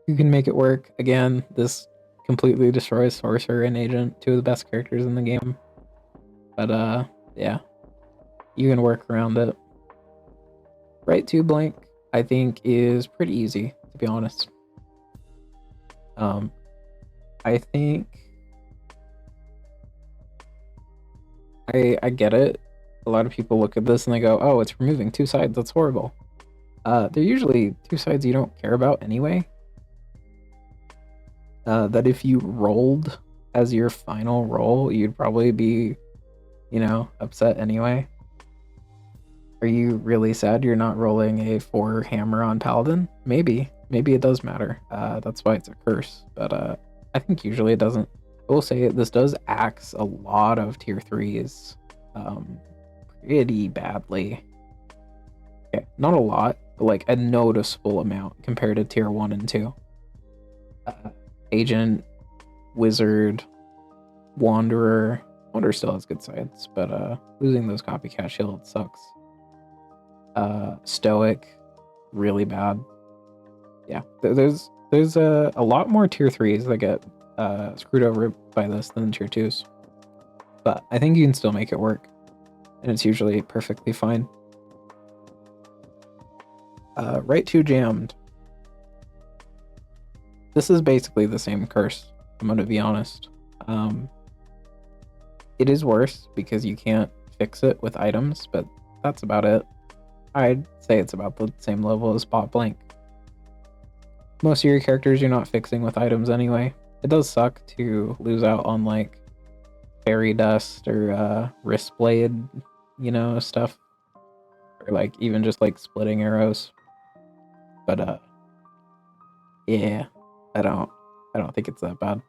Speaker 1: You can make it work. Again, this completely destroys Sorcerer and Agent, 2 of the best characters in the game. But yeah, you can work around it. Right 2 blank, I think, is pretty easy, to be honest. I think I get it. A lot of people look at this and they go, "Oh, it's removing two sides. That's horrible." They're usually two sides you don't care about anyway. That if you rolled as your final roll, you'd probably be, upset anyway. Are you really sad you're not rolling a 4 hammer on Paladin? Maybe. Maybe it does matter. That's why it's a curse. But I think usually it doesn't. I will say this does axe a lot of tier 3s pretty badly. Okay, not a lot, but like a noticeable amount compared to tier 1 and 2. Agent, Wizard, Wanderer. Wanderer still has good sides, but losing those copycat shields sucks. Stoic, really bad. Yeah, there's a lot more tier 3s that get screwed over by this than tier 2s. But I think you can still make it work, and it's usually perfectly fine. Right 2 jammed. This is basically the same curse, I'm gonna be honest. It is worse because you can't fix it with items, but that's about it. I'd say it's about the same level as Spot Blank. Most of your characters you're not fixing with items anyway. It does suck to lose out on like fairy dust or wrist blade, stuff. Or like even just like splitting arrows. But yeah, I don't think it's that bad.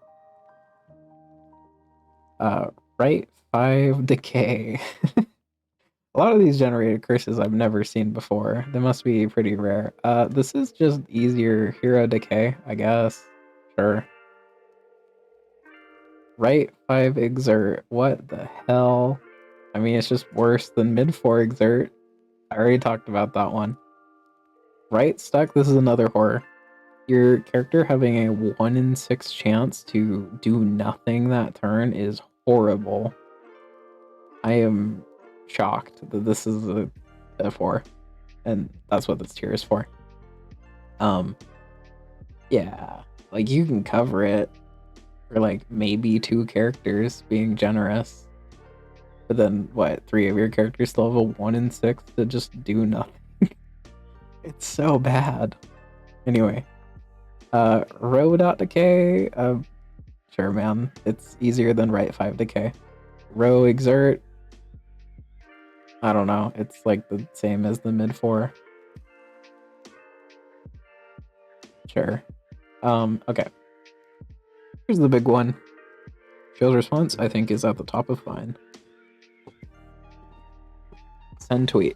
Speaker 1: Right 5 decay. A lot of these generated curses I've never seen before. They must be pretty rare. This is just easier hero decay, I guess. Sure. Right 5 exert. What the hell? I mean, it's just worse than mid 4 exert. I already talked about that one. Right stuck. This is another horror. Your character having a 1 in 6 chance to do nothing that turn is horrible. I am shocked that this is a 4, and that's what this tier is for. Yeah, like you can cover it for like maybe 2 characters being generous, but then what? 3 of your characters still have a 1 in 6 to just do nothing. It's so bad. Anyway, row decay. Sure, man, it's easier than right 5 decay. Row exert. I don't know. It's like the same as the mid 4. Sure. Okay. Here's the big one. Shield response, I think, is at the top of fine. Send tweet.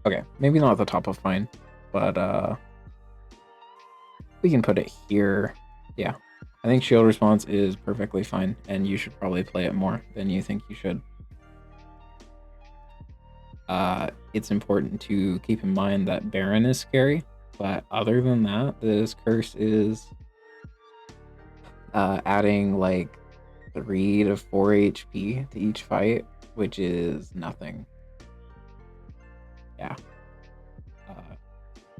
Speaker 1: Okay, maybe not at the top of fine, but we can put it here. Yeah. I think shield response is perfectly fine, and you should probably play it more than you think you should. It's important to keep in mind that Baron is scary, but other than that, this curse is adding like 3 to 4 HP to each fight, which is nothing. Yeah.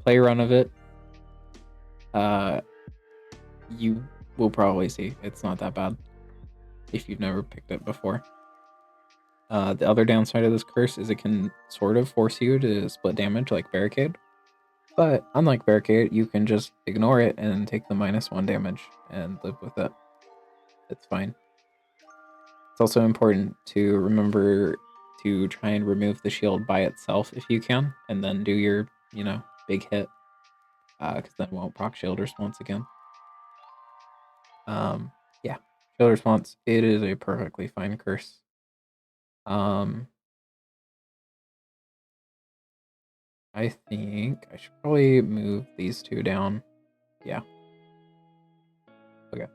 Speaker 1: Play a run of it. You will probably see it's not that bad if you've never picked it before. The other downside of this curse is it can sort of force you to split damage like Barricade. But unlike Barricade, you can just ignore it and take the -1 damage and live with it. It's fine. It's also important to remember to try and remove the shield by itself if you can, and then do your, big hit. Because then it won't proc shield response again. Yeah. Shield response, it is a perfectly fine curse. I think I should probably move these 2 down. Yeah. Okay.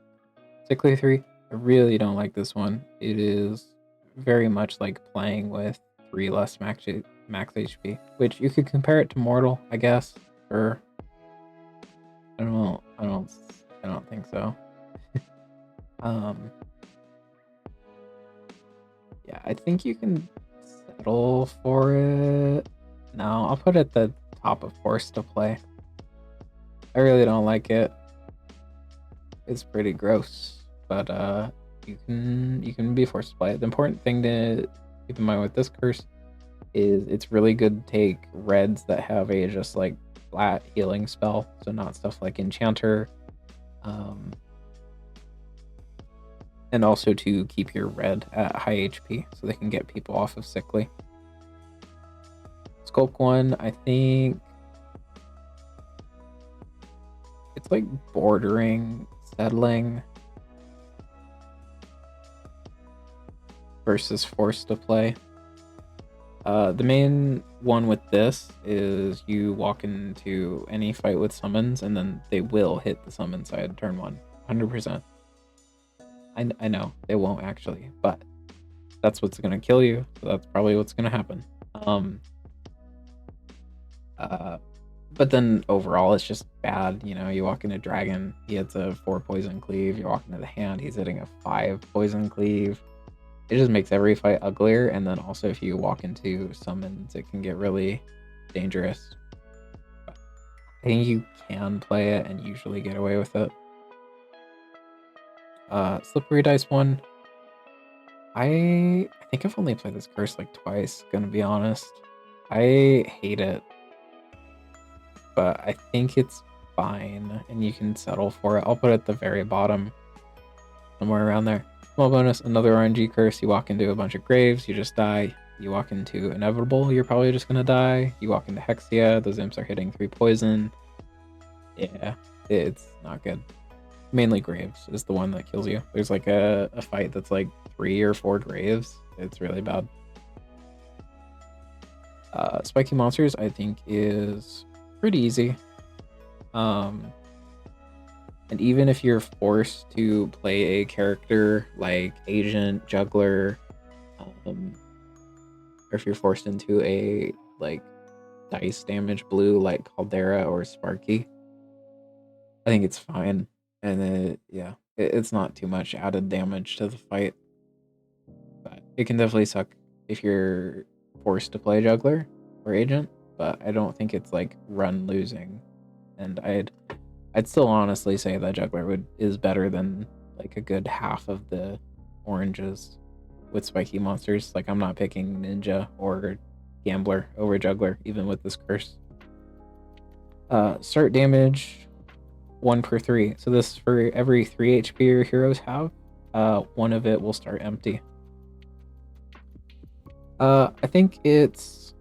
Speaker 1: Sickly 3. I really don't like this one. It is very much like playing with 3 less max HP, which you could compare it to Mortal, I guess. Or I don't think so. Yeah, I think you can settle for it. No, I'll put it at the top of Force to Play. I really don't like it. It's pretty gross, but you can be forced to play it. The important thing to keep in mind with this curse is it's really good to take reds that have a just like flat healing spell, so not stuff like Enchanter, and also to keep your red at high HP so they can get people off of sickly. Sculpt 1, I think it's like bordering settling versus forced to play. The main one with this is you walk into any fight with summons and then they will hit the summon side turn 1, 100%. I know they won't actually, but that's what's gonna kill you. So that's probably what's gonna happen. But then overall it's just bad. You know, you walk into Dragon, he hits a 4 poison cleave. You walk into the hand, he's hitting a 5 poison cleave. It just makes every fight uglier. And then also if you walk into summons, it can get really dangerous. But I think you can play it and usually get away with it. Slippery Dice 1. I think I've only played this curse like twice, gonna be honest. I hate it, but I think it's fine and you can settle for it. I'll put it at the very bottom, somewhere around there. Small bonus, another RNG curse. You walk into a bunch of graves, you just die. You walk into Inevitable, you're probably just gonna die. You walk into Hexia, those imps are hitting 3 poison. Yeah, it's not good. Mainly graves is the one that kills you. There's like a fight that's like 3 or 4 graves. It's really bad. Spiky monsters I think is pretty easy. And even if you're forced to play a character like Agent, Juggler, or if you're forced into a like dice damage blue like Caldera or Sparky, I think it's fine. And it's not too much added damage to the fight. But it can definitely suck if you're forced to play Juggler or Agent, but I don't think it's like run losing. And I'd still honestly say that Juggler is better than like a good half of the oranges with spiky monsters. Like I'm not picking Ninja or Gambler over Juggler, even with this curse. Start damage 1 per 3. So this for every 3 HP your heroes have, 1 of it will start empty. I think it's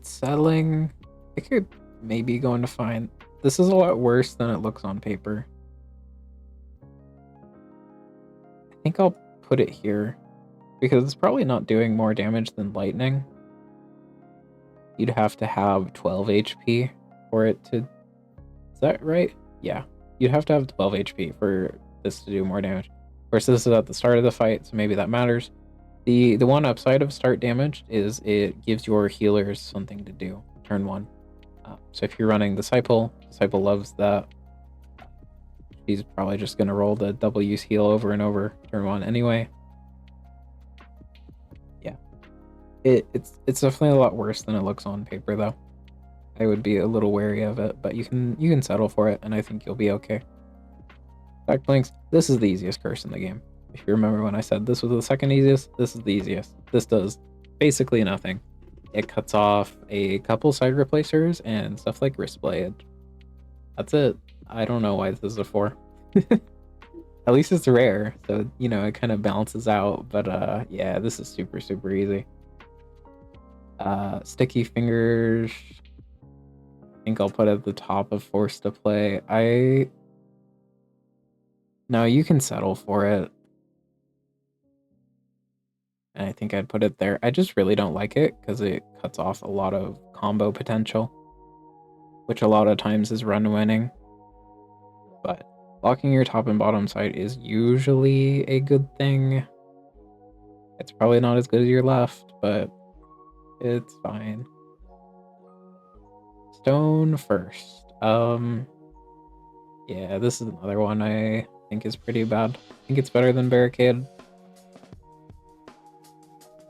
Speaker 1: settling. I could maybe go into fine. This is a lot worse than it looks on paper. I think I'll put it here because it's probably not doing more damage than lightning. You'd have to have 12 HP for it to... Is that right? Yeah. You'd have to have 12 HP for this to do more damage. Of course, this is at the start of the fight, so maybe that matters. The one upside of start damage is it gives your healers something to do turn 1. So if you're running Disciple loves that. She's probably just going to roll the double use heal over and over turn 1 anyway. Yeah. It's definitely a lot worse than it looks on paper though. I would be a little wary of it, but you can settle for it and I think you'll be okay. Back blinks. This is the easiest curse in the game. If you remember when I said this was the second easiest, this is the easiest. This does basically nothing. It cuts off a couple side replacers and stuff like Wristblade. That's it. I don't know why this is a 4. At least it's rare, so you know it kind of balances out. But yeah, this is super easy. Sticky Fingers. I think I'll put at the top of forced to play. No, you can settle for it. And I think I'd put it there. I just really don't like it because it cuts off a lot of combo potential, which a lot of times is run winning. But blocking your top and bottom side is usually a good thing. It's probably not as good as your left, but it's fine. Stone first. Yeah, this is another one I think is pretty bad. I think it's better than Barricade.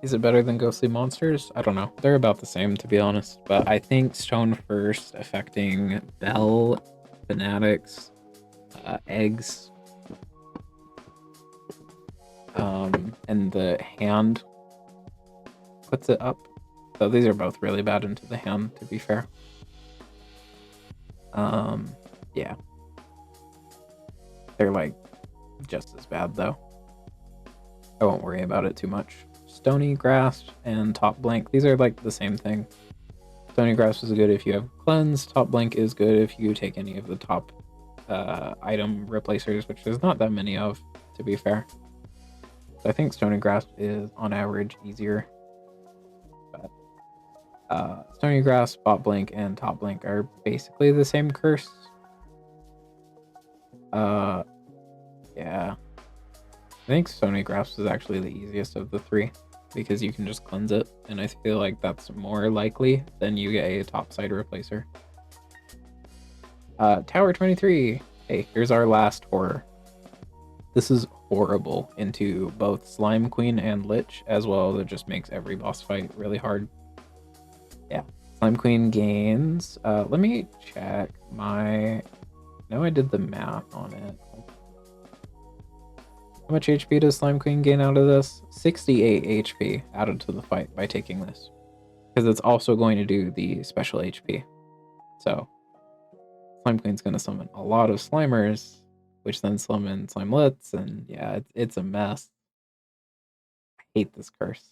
Speaker 1: Is it better than Ghostly Monsters? I don't know. They're about the same, to be honest. But I think Stone first affecting Bell, Fanatics, Eggs, and the hand puts it up. So these are both really bad into the hand, to be fair. Yeah. They're like just as bad though. I won't worry about it too much. Stony Grasp and Top Blank, these are like the same thing. Stony Grasp is good if you have Cleanse. Top Blank is good if you take any of the top item replacers, which there's not that many of, to be fair. So I think Stony Grasp is on average easier. But Stony Grasp, Spot Blink, and Top Blink are basically the same curse. Yeah. I think Stony Grasp is actually the easiest of the three because you can just cleanse it, and I feel like that's more likely than you get a topside replacer. Tower 23. Hey, here's our last horror. This is horrible into both Slime Queen and Lich, as well as it just makes every boss fight really hard. Yeah, Slime Queen gains. Let me check my... No, I did the math on it. How much HP does Slime Queen gain out of this? 68 HP added to the fight by taking this. Because it's also going to do the special HP. So, Slime Queen's going to summon a lot of Slimers, which then summon Slimelets, and yeah, it's a mess. I hate this curse.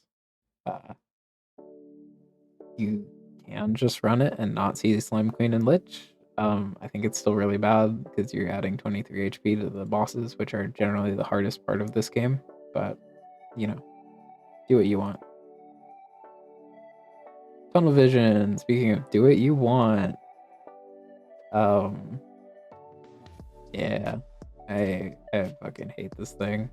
Speaker 1: You can just run it and not see Slime Queen and Lich. I think it's still really bad because you're adding 23 HP to the bosses, which are generally the hardest part of this game. But, you know, do what you want. Tunnel Vision, speaking of do what you want. Yeah, I fucking hate this thing.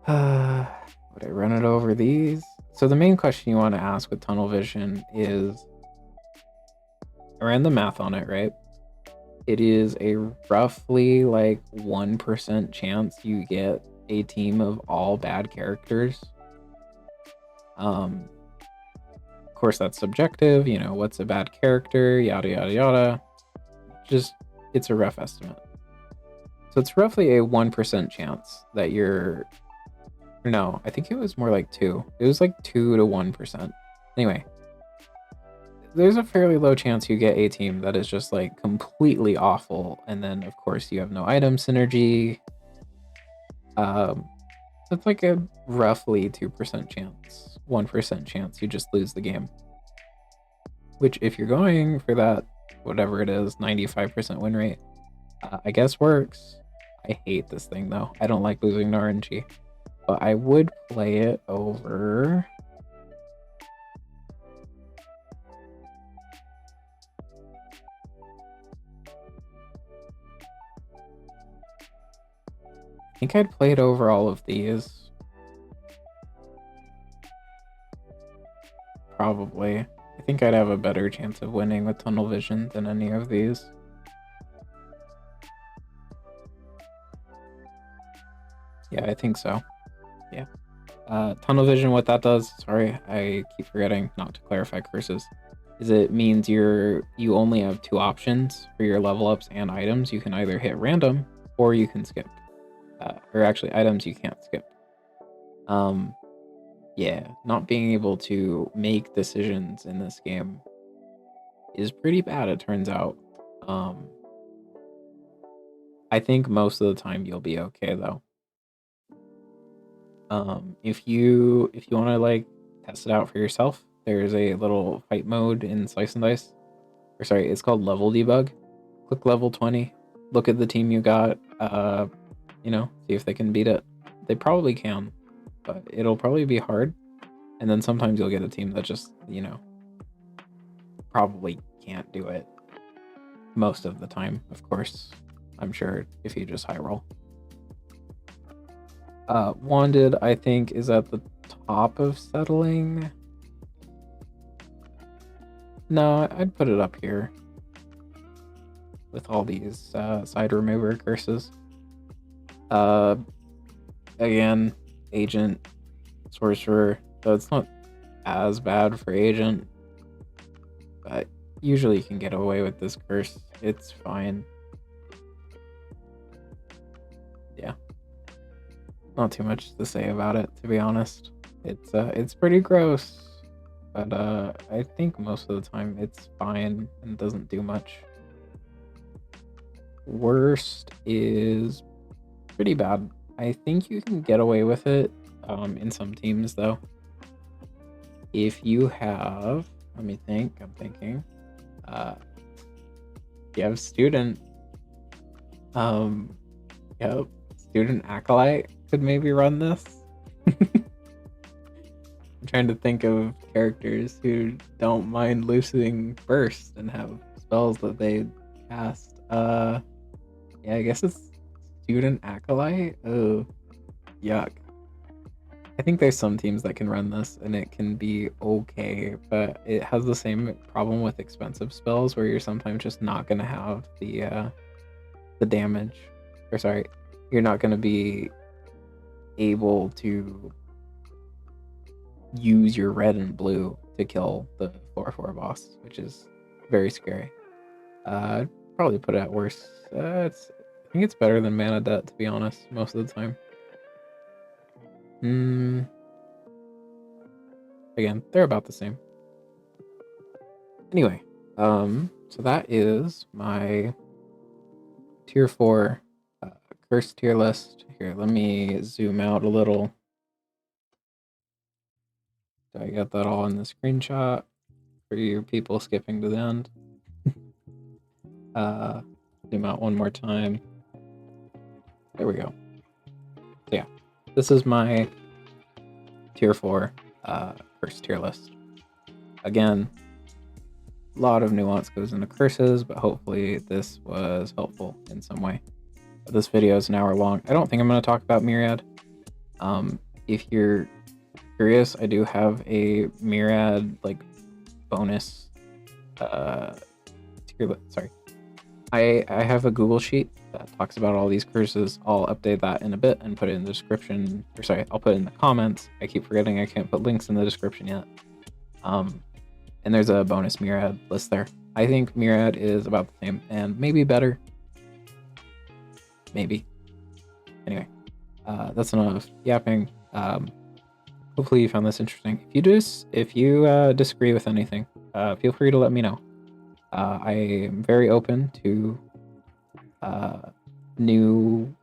Speaker 1: Would I run it over these? So the main question you want to ask with Tunnel Vision is, I ran the math on it, right? It is a roughly like 1% chance you get a team of all bad characters. Of course, that's subjective. You know, what's a bad character? Yada yada yada. Just, it's a rough estimate. So it's roughly a 1% chance that you're... No, I think it was more like 2. It was like 2 to 1%. Anyway, there's a fairly low chance you get a team that is just like completely awful, and then of course you have no item synergy. So it's like a roughly 2% chance, 1% chance you just lose the game. Which, if you're going for that, whatever it is, 95% win rate, I guess works. I hate this thing though. I don't like losing to RNG, but I would play it over... I think I'd play it over all of these. Probably. I think I'd have a better chance of winning with Tunnel Vision than any of these. Yeah, I think so. Yeah. Tunnel Vision, what that does, sorry, I keep forgetting not to clarify curses, is it means you only have 2 options for your level ups and items. You can either hit random or you can skip. Or actually, items you can't skip. Yeah, not being able to make decisions in this game is pretty bad, it turns out. I think most of the time you'll be okay though. If you want to like test it out for yourself, there's a little fight mode in Slice and Dice. Or sorry, it's called Level Debug. Click level 20, look at the team you got, you know, see if they can beat it. They probably can, but it'll probably be hard. And then sometimes you'll get a team that just, you know, probably can't do it. Most of the time, of course. I'm sure if you just high roll. Wanted, I think, is at the top of settling. No, I'd put it up here with all these side remover curses. Again, Agent, Sorcerer, so it's not as bad for Agent, but usually you can get away with this curse. It's fine. Yeah. Not too much to say about it, to be honest. It's pretty gross, but I think most of the time it's fine and doesn't do much. Worst is pretty bad. I think you can get away with it in some teams though. If you have, let me think, I'm thinking. You have student, yep, student acolyte could maybe run this. I'm trying to think of characters who don't mind losing burst and have spells that they cast. Yeah, I guess it's student acolyte. Oh, yuck. I think there's some teams that can run this and it can be okay, but it has the same problem with expensive spells where you're sometimes just not gonna have the damage. Or sorry, you're not gonna be able to use your red and blue to kill the 4/4 boss, which is very scary. I'd probably put it at worst. I think it's better than Mana Debt, to be honest, most of the time. Again, they're about the same. Anyway, so that is my tier 4 curse tier list. Here, let me zoom out a little. So I got that all in the screenshot for you people skipping to the end. Zoom out one more time. There we go. So yeah, this is my tier 4 curse tier list. Again, a lot of nuance goes into curses, but hopefully this was helpful in some way. This video is an hour long. I don't think I'm going to talk about Myriad. If you're curious, I do have a Myriad like bonus sorry. I have a Google sheet that talks about all these curses. I'll update that in a bit and put it in the description. Or sorry, I'll put it in the comments. I keep forgetting I can't put links in the description yet. And there's a bonus Myriad list there. I think Myriad is about the same and maybe better. Maybe. Anyway, that's enough yapping. Hopefully you found this interesting. If you disagree with anything, feel free to let me know. I am very open to new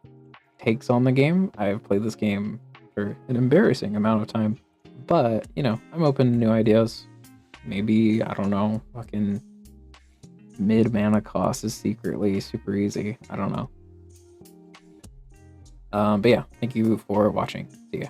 Speaker 1: takes on the game. I've played this game for an embarrassing amount of time, but you know, I'm open to new ideas. Maybe, I don't know, fucking mid mana cost is secretly super easy. I don't know. But yeah, thank you for watching. See ya.